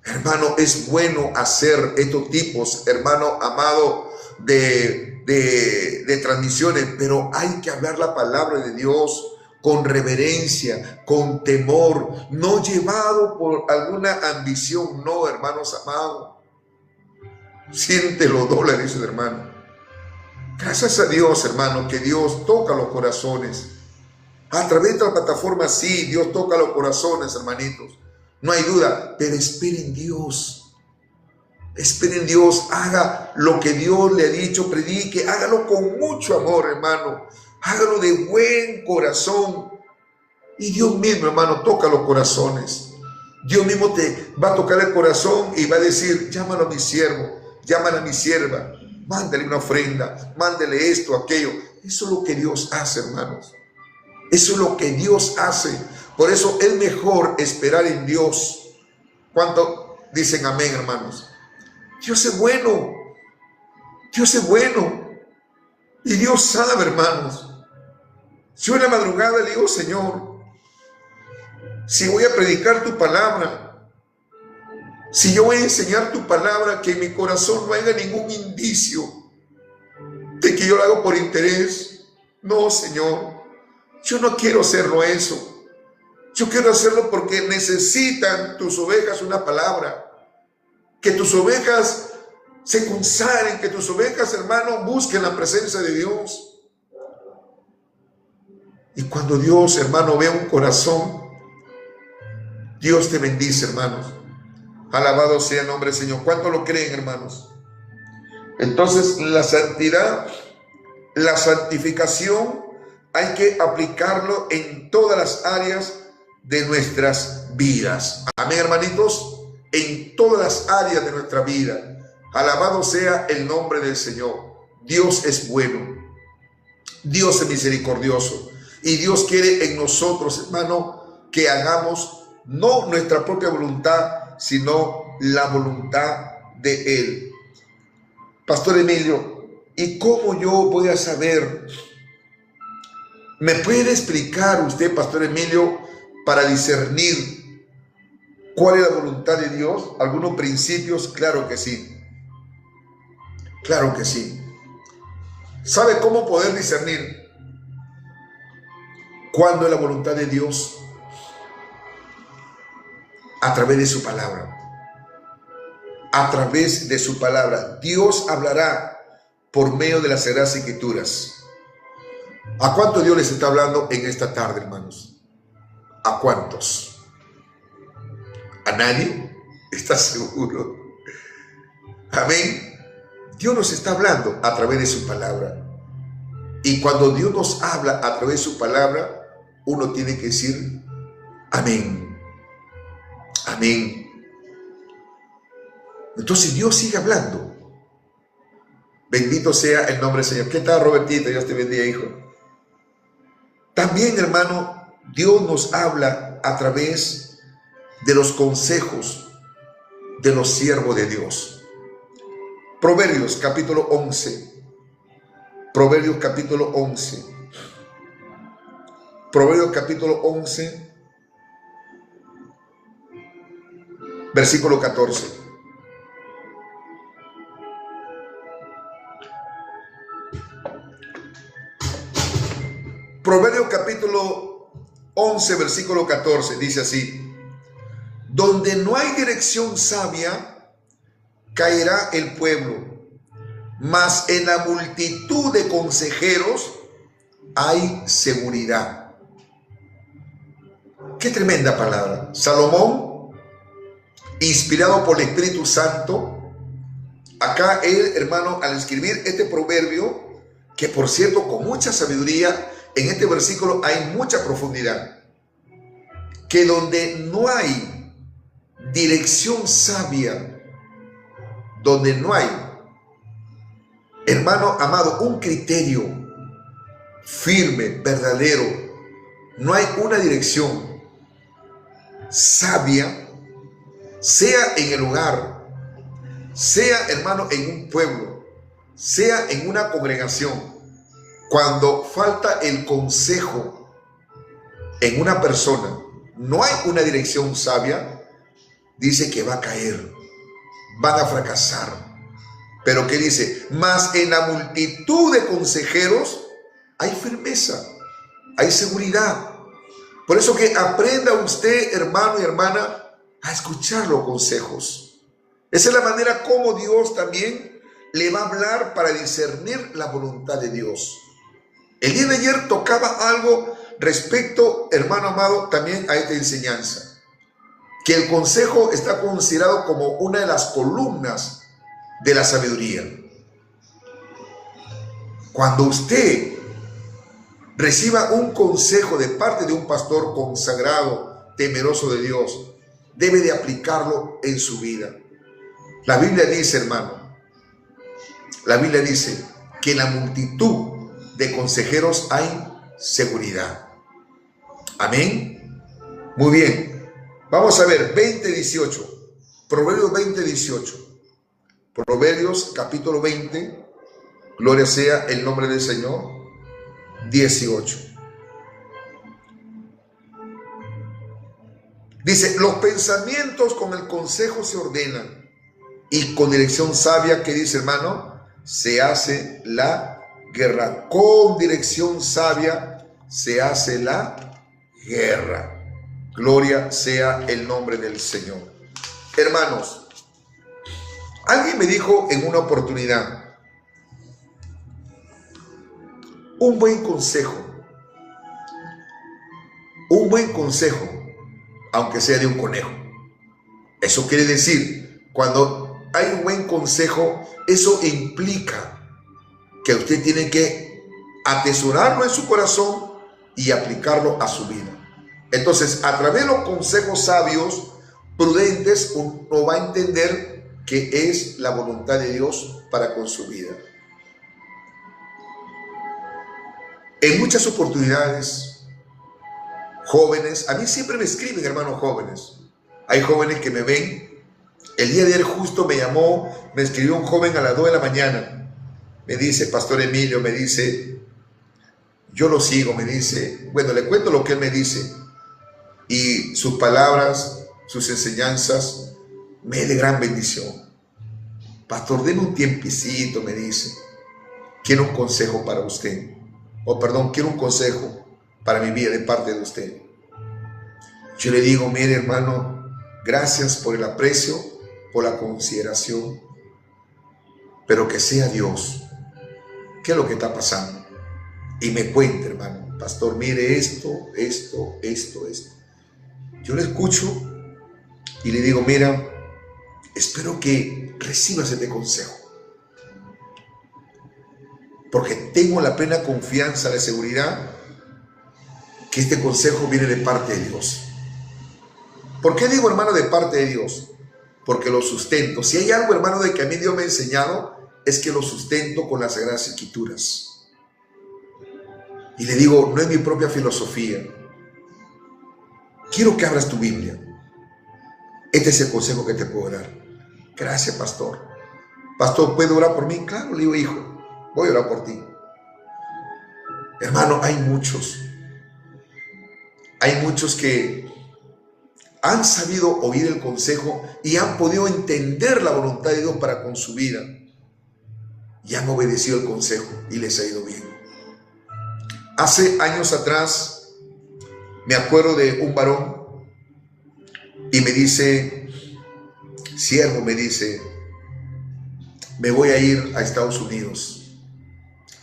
Hermano, es bueno hacer estos tipos, hermano amado, de transmisiones, pero hay que hablar la palabra de Dios con reverencia, con temor, no llevado por alguna ambición, no, hermanos amados. Siente los dólares, dice el hermano. Gracias a Dios, hermano, que Dios toca los corazones. A través de la plataforma, sí, Dios toca los corazones, hermanitos. No hay duda, pero esperen en Dios. Esperen en Dios, haga lo que Dios le ha dicho, predique, hágalo con mucho amor, hermano. Hágalo de buen corazón. Y Dios mismo, hermano, toca los corazones. Dios mismo te va a tocar el corazón y va a decir, llámalo a mi siervo, llámala a mi sierva, mándale una ofrenda, mándele esto, aquello. Eso es lo que Dios hace, hermanos. Eso es lo que Dios hace. Por eso es mejor esperar en Dios. ¿Cuánto dicen amén, hermanos? Dios es bueno. Dios es bueno. Y Dios sabe, hermanos. Yo en la madrugada le digo, Señor, si voy a predicar tu palabra, si yo voy a enseñar tu palabra, que en mi corazón no haya ningún indicio de que yo lo hago por interés. No, Señor, yo no quiero hacerlo eso. Yo quiero hacerlo porque necesitan tus ovejas una palabra. Que tus ovejas se consagren, que tus ovejas, hermano, busquen la presencia de Dios. Y cuando Dios, hermano, ve un corazón, Dios te bendice, hermanos. Alabado sea el nombre del Señor. ¿Cuánto lo creen, hermanos? Entonces, la santidad, la santificación, hay que aplicarlo en todas las áreas de nuestras vidas. Amén, hermanitos. En todas las áreas de nuestra vida. Alabado sea el nombre del Señor. Dios es bueno. Dios es misericordioso. Y Dios quiere en nosotros, hermano, que hagamos no nuestra propia voluntad, sino la voluntad de Él. Pastor Emilio, ¿y cómo yo voy a saber? ¿Me puede explicar usted, Pastor Emilio, para discernir cuál es la voluntad de Dios? ¿Algunos principios? Claro que sí. Claro que sí. ¿Sabe cómo poder discernir cuándo es la voluntad de Dios? A través de su palabra. A través de su palabra. Dios hablará por medio de las Sagradas Escrituras. ¿A cuántos Dios les está hablando en esta tarde, hermanos? ¿A cuántos? ¿A nadie? ¿Estás seguro? Amén. Dios nos está hablando a través de su palabra. Y cuando Dios nos habla a través de su palabra, uno tiene que decir amén, amén. Entonces Dios sigue hablando. Bendito sea el nombre del Señor. ¿Qué tal, Robertito? Dios te bendiga, hijo. También, hermano, Dios nos habla a través de los consejos de los siervos de Dios. Proverbios capítulo 11. Proverbios capítulo 11. Proverbios capítulo 11, versículo 14. Proverbios capítulo 11, versículo 14, dice así: donde no hay dirección sabia, caerá el pueblo, mas en la multitud de consejeros hay seguridad. Qué tremenda palabra. Salomón, inspirado por el Espíritu Santo, acá él, hermano, al escribir este proverbio, que por cierto, con mucha sabiduría, en este versículo hay mucha profundidad, que donde no hay dirección sabia, donde no hay, hermano amado, un criterio firme, verdadero, no hay una dirección sabia, sea en el hogar, sea, hermano, en un pueblo, sea en una congregación. Cuando falta el consejo en una persona, no hay una dirección sabia, dice que va a caer, van a fracasar. Pero ¿qué dice? Mas en la multitud de consejeros hay firmeza, hay seguridad. Por eso que aprenda usted, hermano y hermana, a escuchar los consejos. Esa es la manera como Dios también le va a hablar para discernir la voluntad de Dios. El día de ayer tocaba algo respecto, hermano amado, también a esta enseñanza, que el consejo está considerado como una de las columnas de la sabiduría. Cuando usted reciba un consejo de parte de un pastor consagrado, temeroso de Dios, debe de aplicarlo en su vida. La Biblia dice, hermano, la Biblia dice que en la multitud de consejeros hay seguridad. Amén. Muy bien. Vamos a ver 20:18. Proverbios 20:18. Proverbios capítulo 20. Gloria sea el nombre del Señor. 18. Dice: los pensamientos con el consejo se ordenan, y con dirección sabia, ¿qué dice, hermano? Se hace la guerra. Con dirección sabia se hace la guerra. Gloria sea el nombre del Señor. Hermanos, alguien me dijo en una oportunidad, un buen consejo, aunque sea de un conejo. Eso quiere decir, cuando hay un buen consejo, eso implica que usted tiene que atesorarlo en su corazón y aplicarlo a su vida. Entonces, a través de los consejos sabios, prudentes, uno va a entender qué es la voluntad de Dios para con su vida. En muchas oportunidades, jóvenes, a mí siempre me escriben, hermanos jóvenes. Hay jóvenes que me ven. El día de ayer justo me escribió un joven a las 2 de la mañana. Me dice, Pastor Emilio, me dice, yo lo sigo, me dice, bueno, le cuento lo que él me dice. Y sus palabras, sus enseñanzas, me es de gran bendición. Pastor, deme un tiempecito, me dice. Quiero un consejo para usted. Quiero un consejo para mi vida de parte de usted. Yo le digo, mire, hermano, gracias por el aprecio, por la consideración, pero que sea Dios. ¿Qué es lo que está pasando? Y me cuenta, hermano, pastor, mire esto. Yo le escucho y le digo, mira, espero que recibas este consejo, porque tengo la plena confianza, la seguridad que este consejo viene de parte de Dios. ¿Por qué digo, hermano, de parte de Dios? Porque lo sustento. Si hay algo, hermano, de que a mí Dios me ha enseñado, es que lo sustento con las Sagradas Escrituras. Y le digo, no es mi propia filosofía. Quiero que abras tu Biblia. Este es el consejo que te puedo dar. Gracias, pastor. Pastor, ¿puede orar por mí? Claro, le digo, hijo, voy a orar por ti. Hermano, hay muchos que han sabido oír el consejo y han podido entender la voluntad de Dios para con su vida. Y han obedecido el consejo y les ha ido bien. Hace años atrás, me acuerdo de un varón y me dice, siervo, me dice, me voy a ir a Estados Unidos.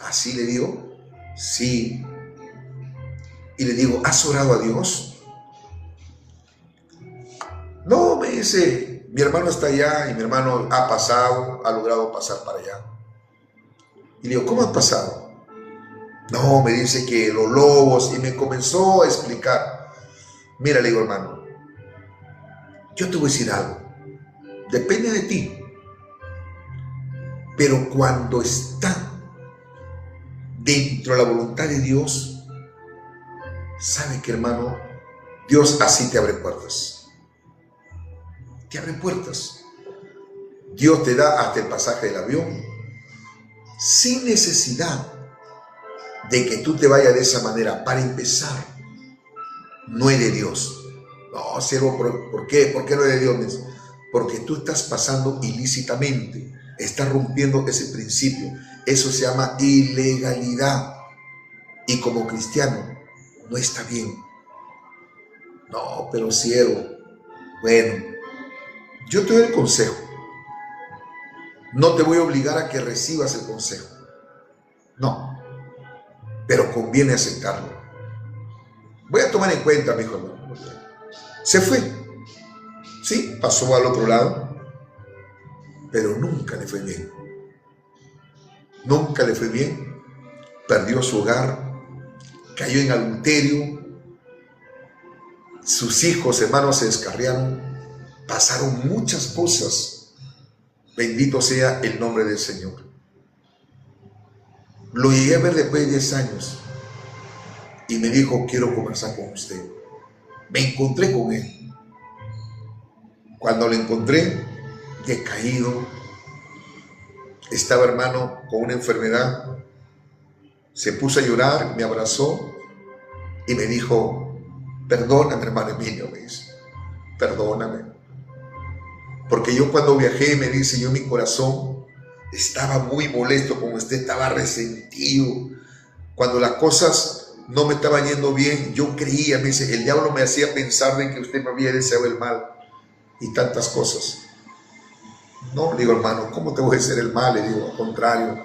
¿Así le digo? Sí. Y le digo, ¿has orado a Dios? No, me dice, mi hermano está allá y mi hermano ha logrado pasar para allá. Y le digo, ¿cómo has pasado? No, me dice que los lobos, y me comenzó a explicar. Mira, le digo, hermano, yo te voy a decir algo, depende de ti, pero cuando está dentro de la voluntad de Dios, ¿sabe qué, hermano? Dios así te abre puertas. Te abre puertas. Dios te da hasta el pasaje del avión, sin necesidad de que tú te vayas de esa manera. Para empezar, no es de Dios. No, siervo, ¿por qué? ¿Por qué no es de Dios? Porque tú estás pasando ilícitamente, estás rompiendo ese principio. Eso se llama ilegalidad. Y como cristiano, no está bien. No, pero siervo, bueno, yo te doy el consejo. No te voy a obligar a que recibas el consejo. No. Pero conviene aceptarlo. Voy a tomar en cuenta, mi hijo hermano. Se fue. Sí, pasó al otro lado. Pero nunca le fue bien. Nunca le fue bien. Perdió su hogar. Cayó en adulterio. Sus hijos, hermanos, se descarriaron. Pasaron muchas cosas. Bendito sea el nombre del Señor. Lo llegué a ver después de 10 años y me dijo, quiero conversar con usted. Me encontré con él. Cuando lo encontré, decaído, estaba, hermano, con una enfermedad, se puso a llorar, me abrazó y me dijo, perdóname, hermano Emilio, me dice, perdóname. Porque yo cuando viajé, me dice, yo en mi corazón estaba muy molesto con usted, estaba resentido. Cuando las cosas no me estaban yendo bien, yo creía, me dice, el diablo me hacía pensar de que usted me había deseado el mal y tantas cosas. No, le digo, hermano, ¿cómo te voy a hacer el mal? Le digo, al contrario.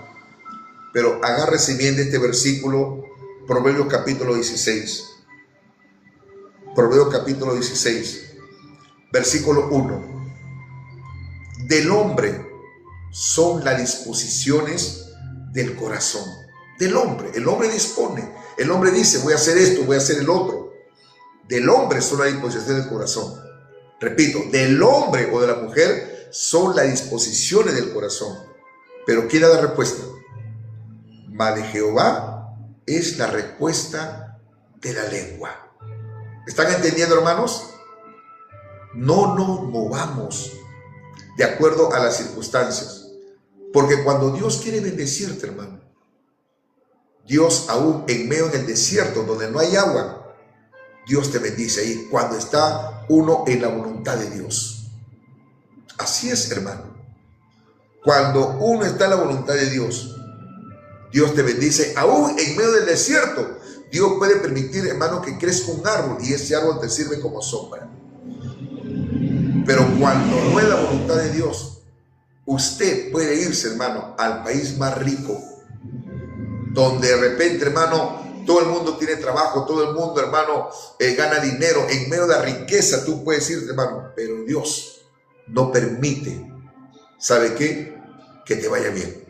Pero agárrese bien de este versículo, Proverbios capítulo 16. Proverbios capítulo 16, versículo 1. Del hombre son las disposiciones del corazón. Del hombre. El hombre dispone. El hombre dice, voy a hacer esto, voy a hacer el otro. Del hombre son las disposiciones del corazón. Repito, del hombre o de la mujer son las disposiciones del corazón. Pero ¿quién da la respuesta? Mas de Jehová es la respuesta de la lengua. ¿Están entendiendo, hermanos? No nos movamos de acuerdo a las circunstancias. Porque cuando Dios quiere bendecirte, hermano, Dios aún en medio del desierto donde no hay agua, Dios te bendice ahí cuando está uno en la voluntad de Dios. Así es, hermano. Cuando uno está en la voluntad de Dios, Dios te bendice aún en medio del desierto. Dios puede permitir, hermano, que crezca un árbol y ese árbol te sirve como sombra. Pero cuando no es la voluntad de Dios, usted puede irse, hermano, al país más rico, donde de repente, hermano, todo el mundo tiene trabajo, todo el mundo, hermano, gana dinero. En medio de la riqueza tú puedes irte, hermano, pero Dios no permite, ¿sabe qué? Que te vaya bien.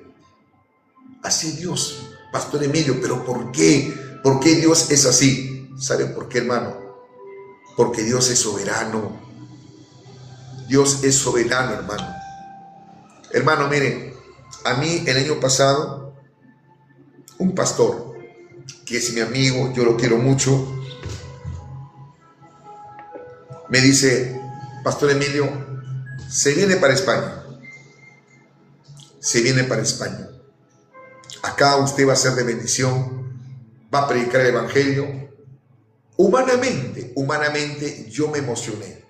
Así es Dios, Pastor Emilio, pero ¿por qué? ¿Por qué Dios es así? ¿Saben por qué, hermano? Porque Dios es soberano. Dios es soberano, hermano. Hermano, miren, a mí el año pasado, un pastor, que es mi amigo, yo lo quiero mucho, me dice: Pastor Emilio, se viene para España. Se viene para España. Acá usted va a ser de bendición, va a predicar el evangelio. Humanamente yo me emocioné.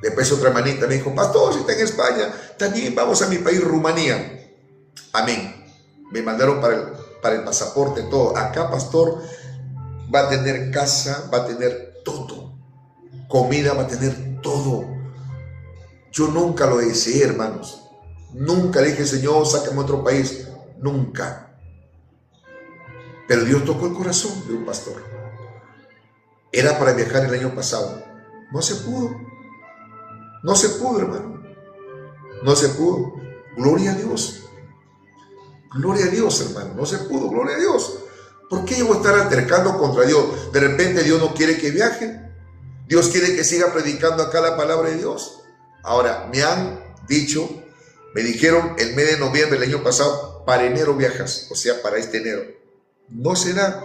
Después otra hermanita me dijo: Pastor, si está en España, también vamos a mi país, Rumanía. Amén. Me mandaron para el pasaporte, todo. Acá, pastor, va a tener casa, va a tener todo. Comida, va a tener todo. Yo nunca lo deseé, hermanos. Nunca le dije: Señor, sácame a otro país. Nunca. Pero Dios tocó el corazón de un pastor. Era para viajar el año pasado. No se pudo. No se pudo, hermano. No se pudo. Gloria a Dios. Gloria a Dios, hermano. No se pudo. Gloria a Dios. ¿Por qué yo voy a estar altercando contra Dios? De repente Dios no quiere que viaje. Dios quiere que siga predicando acá la palabra de Dios. Ahora, me dijeron el mes de noviembre del año pasado: para enero viajas, o sea, para este enero. No será.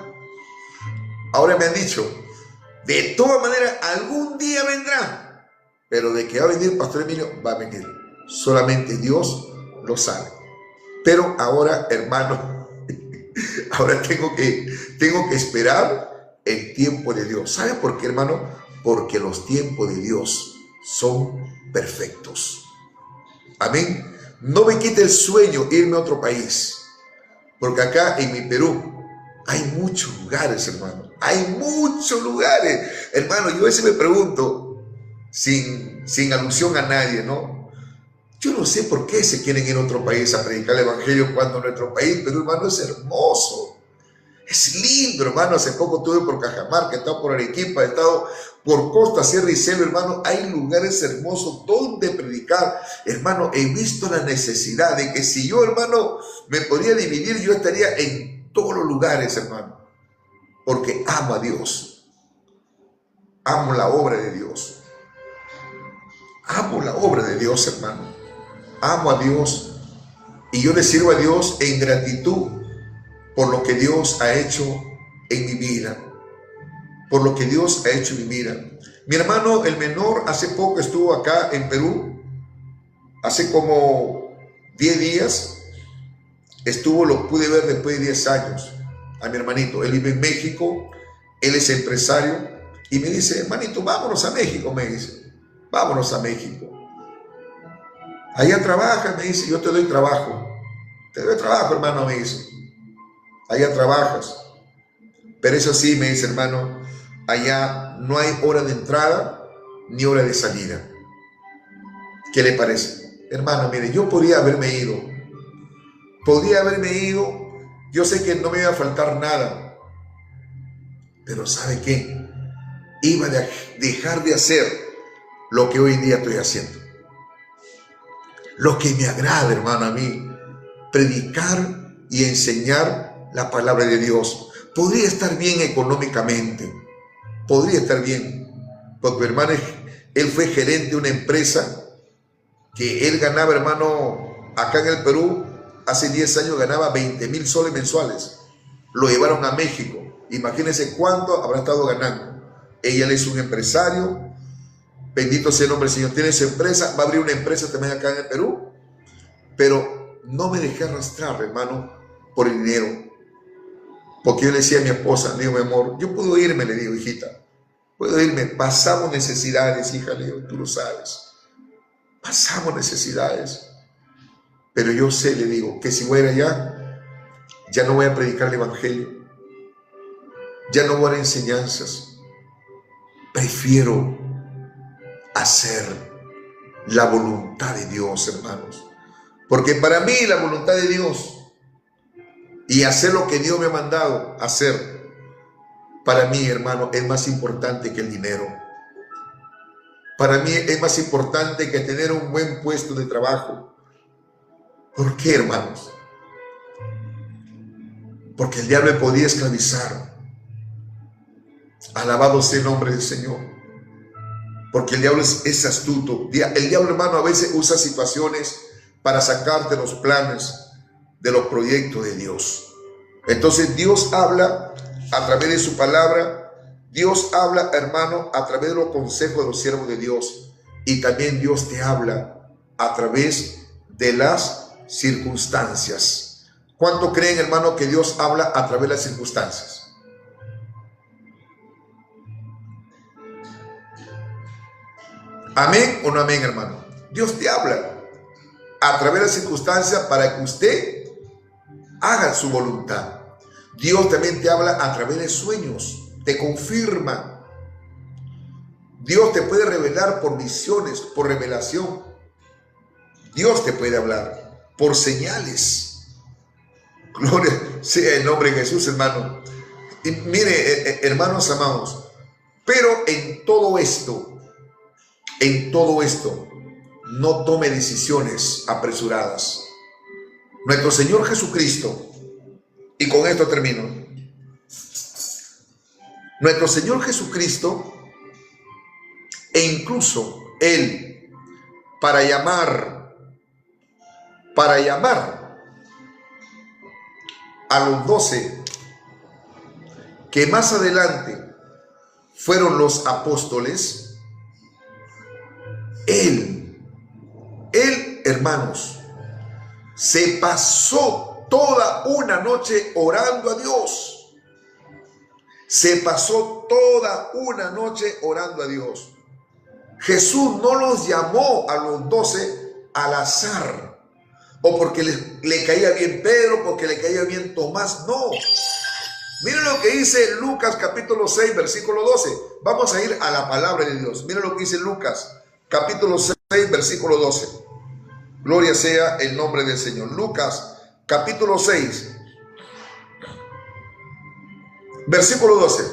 Ahora me han dicho: de todas maneras, algún día vendrá. Pero de que va a venir, Pastor Emilio, va a venir. Solamente Dios lo sabe. Pero ahora, hermano, ahora tengo que esperar el tiempo de Dios. ¿Sabe por qué, hermano? Porque los tiempos de Dios son perfectos. Amén. No me quite el sueño irme a otro país, porque acá en mi Perú hay muchos lugares, hermano. Hay muchos lugares. Hermano, yo a veces me pregunto, sin alusión a nadie, ¿no? Yo no sé por qué se quieren ir a otro país a predicar el evangelio cuando nuestro país, Perú, hermano, es hermoso. Es lindo, hermano. Hace poco estuve por Cajamarca, he estado por Arequipa, he estado por Costa, Sierra y Selva, hermano. Hay lugares hermosos donde predicar. Hermano, he visto la necesidad de que si yo, hermano, me podría dividir, yo estaría en todos los lugares, hermano. Porque amo a Dios. Amo la obra de Dios. Amo la obra de Dios, hermano. Amo a Dios. Y yo le sirvo a Dios en gratitud por lo que Dios ha hecho en mi vida. Por lo que Dios ha hecho en mi vida. Mi hermano, el menor, hace poco estuvo acá en Perú. Hace como 10 días. Lo pude ver después de 10 años. A mi hermanito. Él vive en México. Él es empresario. Y me dice: hermanito, vámonos a México, me dice. Vámonos a México. Allá trabajas, me dice. Yo te doy trabajo. Te doy trabajo, hermano, me dice. Allá trabajas. Pero eso sí, me dice, hermano, allá no hay hora de entrada ni hora de salida. ¿Qué le parece? Hermano, mire, yo podría haberme ido. Yo sé que no me iba a faltar nada. Pero ¿sabe qué? Iba a dejar de hacer lo que hoy en día estoy haciendo. Lo que me agrada, hermano, a mí. Predicar y enseñar la palabra de Dios. Podría estar bien económicamente. Podría estar bien. Porque mi hermano, él fue gerente de una empresa que él ganaba, hermano, acá en el Perú, hace 10 años ganaba 20,000 soles mensuales. Lo llevaron a México. Imagínense cuánto habrá estado ganando. Ella es un empresario. Bendito sea el nombre del Señor. Tiene su empresa. Va a abrir una empresa también acá en el Perú. Pero no me dejé arrastrar, hermano, por el dinero. Porque yo le decía a mi esposa, le digo: mi amor, yo puedo irme, le digo, hijita. Puedo irme. Pasamos necesidades, hija, le digo, tú lo sabes. Pasamos necesidades. Pero yo sé, le digo, que si voy a ir allá, ya no voy a predicar el evangelio. Ya no voy a dar enseñanzas. Prefiero hacer la voluntad de Dios, hermanos. Porque para mí la voluntad de Dios y hacer lo que Dios me ha mandado hacer, para mí, hermano, es más importante que el dinero. Para mí es más importante que tener un buen puesto de trabajo. ¿Por qué, hermanos? Porque el diablo me podía esclavizar. Alabado sea el nombre del Señor. Porque el diablo es astuto. El diablo, hermano, a veces usa situaciones para sacarte los planes de los proyectos de Dios. Entonces Dios habla a través de su palabra. Dios habla, hermano, a través de los consejos de los siervos de Dios. Y también Dios te habla a través de las circunstancias. ¿Cuánto creen, hermano, que Dios habla a través de las circunstancias? ¿Amén o no amén, hermano? Dios te habla a través de las circunstancias para que usted haga su voluntad. Dios también te habla a través de sueños, te confirma. Dios te puede revelar por visiones, por revelación. Dios te puede hablar por señales. Gloria sea el nombre de Jesús, hermano. Y mire, hermanos amados, pero en todo esto, no tome decisiones apresuradas. Nuestro Señor Jesucristo, y con esto termino, nuestro Señor Jesucristo, e incluso Él, para llamar a los 12, que más adelante fueron los apóstoles, Él, hermanos, se pasó toda una noche orando a Dios. Se pasó toda una noche orando a Dios. Jesús no los llamó a los 12 al azar, o porque le caía bien Pedro, porque le caía bien Tomás, no. Miren lo que dice Lucas capítulo 6, versículo 12. Vamos a ir a la palabra de Dios. Miren lo que dice Lucas capítulo 6, versículo 12. Gloria sea el nombre del Señor. Lucas capítulo 6, versículo 12.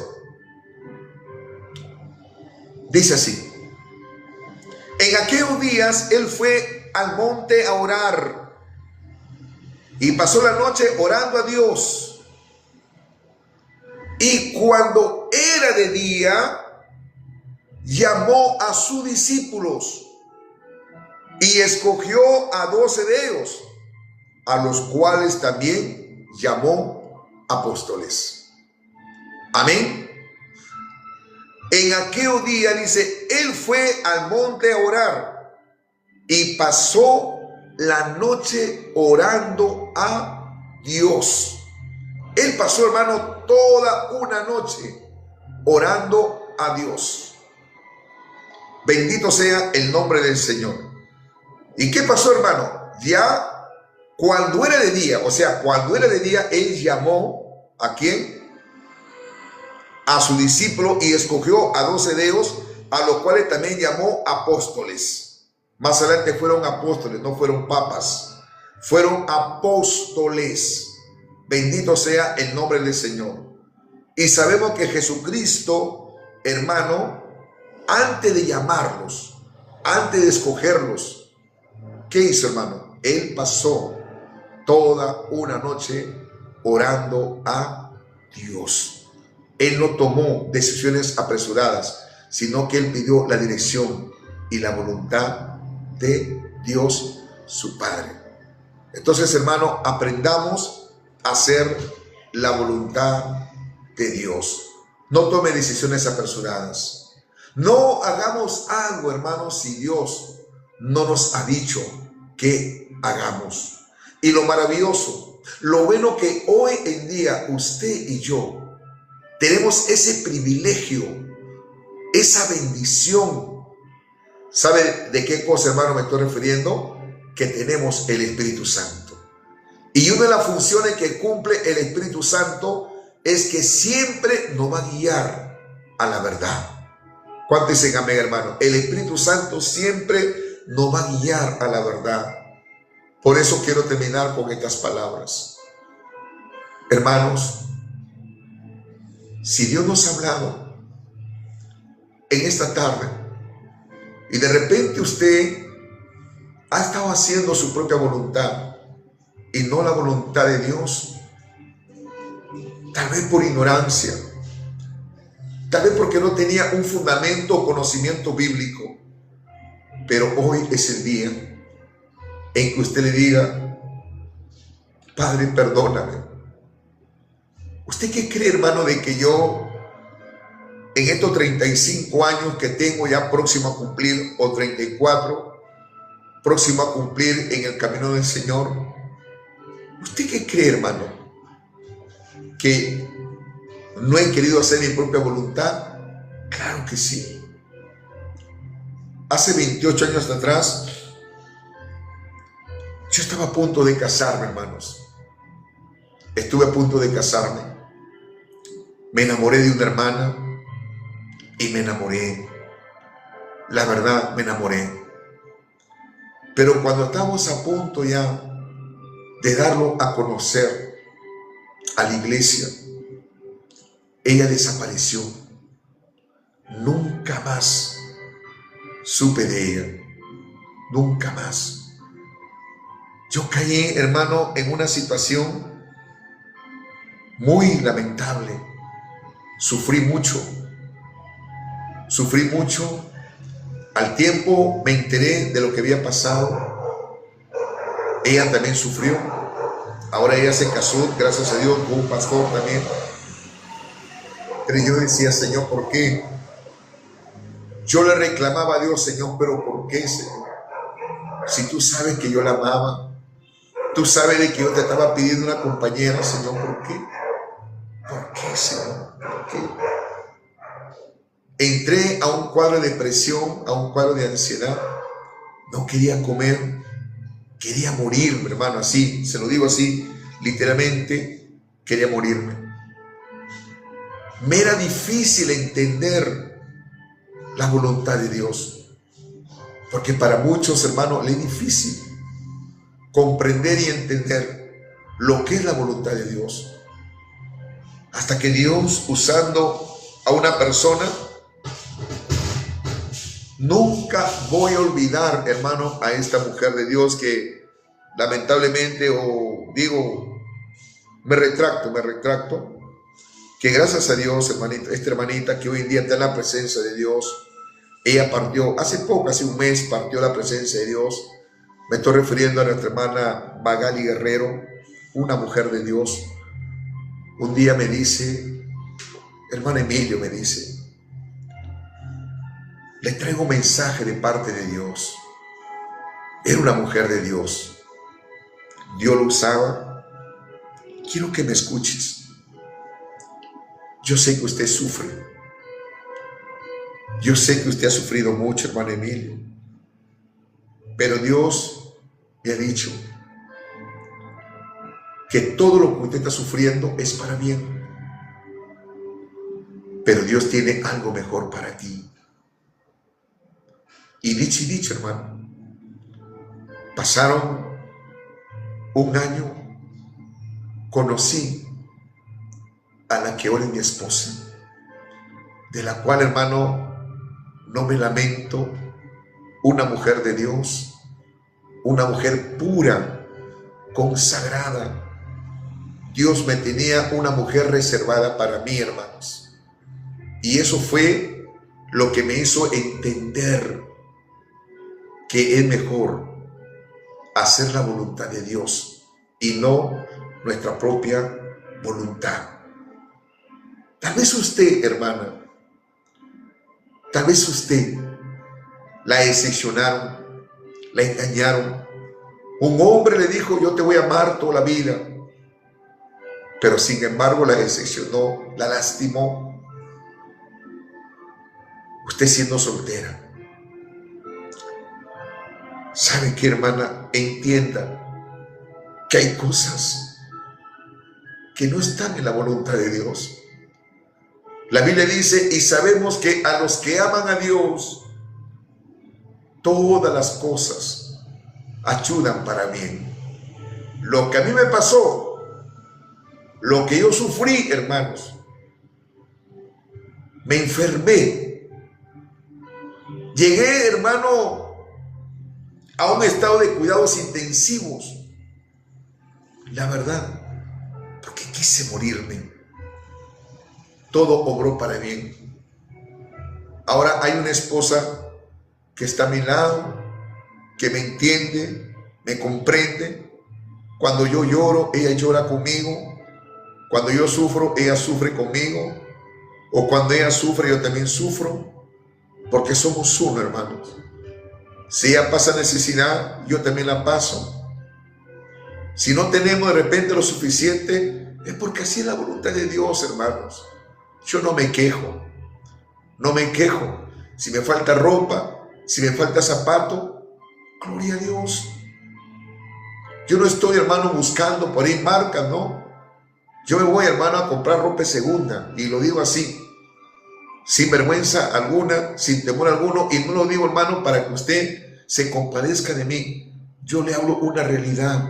Dice así: en aquellos días él fue al monte a orar y pasó la noche orando a Dios. Y cuando era de día, llamó a sus discípulos y escogió a 12 de ellos, a los cuales también llamó apóstoles. Amén. En aquel día, dice, él fue al monte a orar y pasó la noche orando a Dios. Él pasó, hermano, toda una noche orando a Dios. Bendito sea el nombre del Señor. ¿Y qué pasó, hermano? Ya cuando era de día, o sea, cuando era de día, él llamó ¿a quién? A su discípulo y escogió a 12 de ellos, a los cuales también llamó apóstoles. Más adelante fueron apóstoles, no fueron papas, fueron apóstoles. Bendito sea el nombre del Señor. Y sabemos que Jesucristo, hermano, antes de llamarlos, antes de escogerlos, ¿qué hizo, hermano? Él pasó toda una noche orando a Dios. Él no tomó decisiones apresuradas, sino que él pidió la dirección y la voluntad de Dios, su Padre. Entonces, hermano, aprendamos a hacer la voluntad de Dios. No tome decisiones apresuradas. No hagamos algo, hermano, si Dios no nos ha dicho que hagamos. Y lo maravilloso, lo bueno que hoy en día usted y yo tenemos ese privilegio, esa bendición. ¿Sabe de qué cosa, hermano, me estoy refiriendo? Que tenemos el Espíritu Santo. Y una de las funciones que cumple el Espíritu Santo es que siempre nos va a guiar a la verdad. ¿Cuánto dicen amén, hermano? El Espíritu Santo siempre nos va a guiar a la verdad. Por eso quiero terminar con estas palabras. Hermanos, si Dios nos ha hablado en esta tarde y de repente usted ha estado haciendo su propia voluntad y no la voluntad de Dios, tal vez por ignorancia, Tal vez porque no tenía un fundamento o conocimiento bíblico. Pero hoy es el día en que usted le diga: Padre, perdóname. ¿Usted qué cree, hermano, de que yo, en estos 35 años que tengo ya próximo a cumplir, o 34, próximo a cumplir en el camino del Señor, ¿usted qué cree, hermano? ¿Que no he querido hacer mi propia voluntad? Claro que sí. Hace 28 años atrás, yo estaba a punto de casarme, hermanos. Estuve a punto de casarme. Me enamoré de una hermana y me enamoré. La verdad, me enamoré. Pero cuando estábamos a punto ya de darlo a conocer a la iglesia, ella desapareció. Nunca más supe de ella. Nunca más. Yo caí, hermano, en una situación muy lamentable. Sufrí mucho. Al tiempo me enteré de lo que había pasado. Ella también sufrió. Ahora ella se casó, gracias a Dios, con un pastor también. Pero yo decía: Señor, ¿por qué? Yo le reclamaba a Dios: Señor, ¿pero por qué, Señor? Si tú sabes que yo la amaba, tú sabes de que yo te estaba pidiendo una compañera, Señor, ¿por qué? ¿Por qué, Señor? ¿Por qué? Entré a un cuadro de depresión, a un cuadro de ansiedad. No quería comer, quería morirme, hermano, así, se lo digo así, literalmente, quería morirme. Me era difícil entender la voluntad de Dios, porque para muchos, hermanos, le es difícil comprender y entender lo que es la voluntad de Dios. Hasta que Dios, usando a una persona, nunca voy a olvidar, hermano, a esta mujer de Dios que lamentablemente, me retracto, que gracias a Dios, hermanita, esta hermanita que hoy en día está en la presencia de Dios, ella partió, hace un mes partió la presencia de Dios. Me estoy refiriendo a nuestra hermana Magali Guerrero, una mujer de Dios. Un día me dice, hermano Emilio, me dice: le traigo un mensaje de parte de Dios. Era una mujer de Dios. Dios lo usaba. Quiero que me escuches. Yo sé que usted sufre. Yo sé que usted ha sufrido mucho, hermano Emilio. Pero Dios me ha dicho que todo lo que usted está sufriendo es para bien. Pero Dios tiene algo mejor para ti. Y dicho, hermano. Pasaron un año. Conocí a la que ahora es mi esposa, de la cual, hermano, no me lamento. Una mujer de Dios, una mujer pura, consagrada. Dios me tenía una mujer reservada para mí, hermanos. Y eso fue lo que me hizo entender que es mejor hacer la voluntad de Dios y no nuestra propia voluntad. Tal vez usted, hermana, tal vez usted la decepcionaron, la engañaron. Un hombre le dijo: yo te voy a amar toda la vida. Pero sin embargo la decepcionó, la lastimó. Usted siendo soltera. ¿Sabe qué, hermana? Entienda que hay cosas que no están en la voluntad de Dios. La Biblia dice: y sabemos que a los que aman a Dios, todas las cosas ayudan para bien. Lo que a mí me pasó, lo que yo sufrí, hermanos, me enfermé. Llegué, hermano, a un estado de cuidados intensivos. La verdad, porque quise morirme. Todo obró para bien. Ahora hay una esposa que está a mi lado, que me entiende, me comprende. Cuando yo lloro, ella llora conmigo. Cuando yo sufro, ella sufre conmigo. O cuando ella sufre, yo también sufro. Porque somos uno, hermanos. Si ella pasa necesidad, yo también la paso. Si no tenemos de repente lo suficiente, es porque así es la voluntad de Dios, hermanos. Yo no me quejo. No me quejo. Si me falta ropa, si me falta zapato, gloria a Dios. Yo no estoy, hermano, buscando por ahí marcas, ¿no? Yo me voy, hermano, a comprar ropa segunda, y lo digo así, sin vergüenza alguna, sin temor alguno, y no lo digo, hermano, para que usted se compadezca de mí. Yo le hablo una realidad,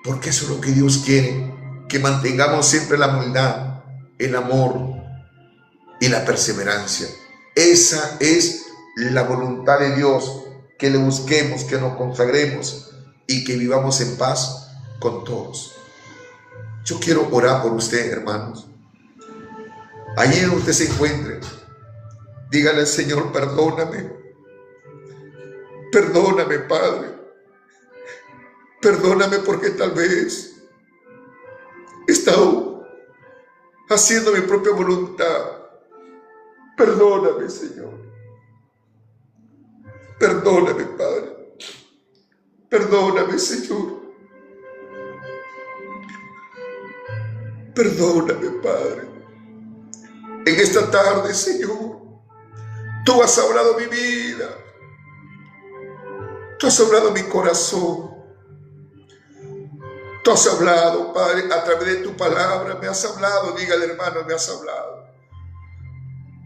porque eso es lo que Dios quiere, que mantengamos siempre la humildad, el amor y la perseverancia. Esa es la voluntad de Dios, que le busquemos, que nos consagremos y que vivamos en paz con todos. Yo quiero orar por usted, hermanos. Allí donde usted se encuentre, dígale al Señor: perdóname, perdóname, Padre, perdóname, porque tal vez he estado haciendo mi propia voluntad. Perdóname, Señor. Perdóname, Padre. Perdóname, Señor. Perdóname, Padre. En esta tarde, Señor, tú has hablado mi vida. Tú has hablado mi corazón. Tú has hablado, Padre, a través de tu palabra. Me has hablado. Dígale, hermano, me has hablado.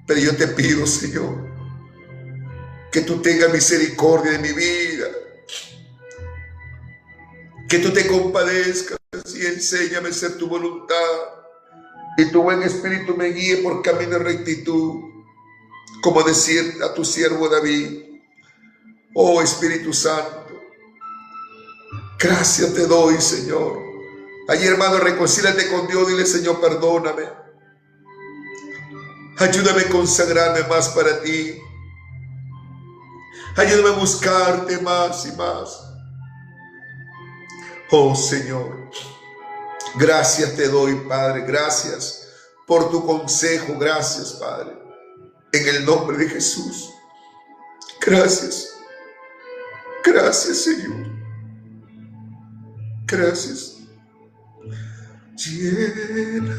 Pero yo te pido, Señor, que tú tengas misericordia de mi vida, que tú te compadezcas y enséñame a hacer tu voluntad, y tu buen espíritu me guíe por camino de rectitud, como decía a tu siervo David. Oh Espíritu Santo, gracias te doy, Señor. Allí, hermano, reconcíliate con Dios, dile: Señor, perdóname, ayúdame a consagrarme más para ti. Ayúdame a buscarte más y más. Oh Señor, gracias te doy, Padre. Gracias por tu consejo. Gracias, Padre. En el nombre de Jesús. Gracias. Gracias, Señor. Gracias. Llena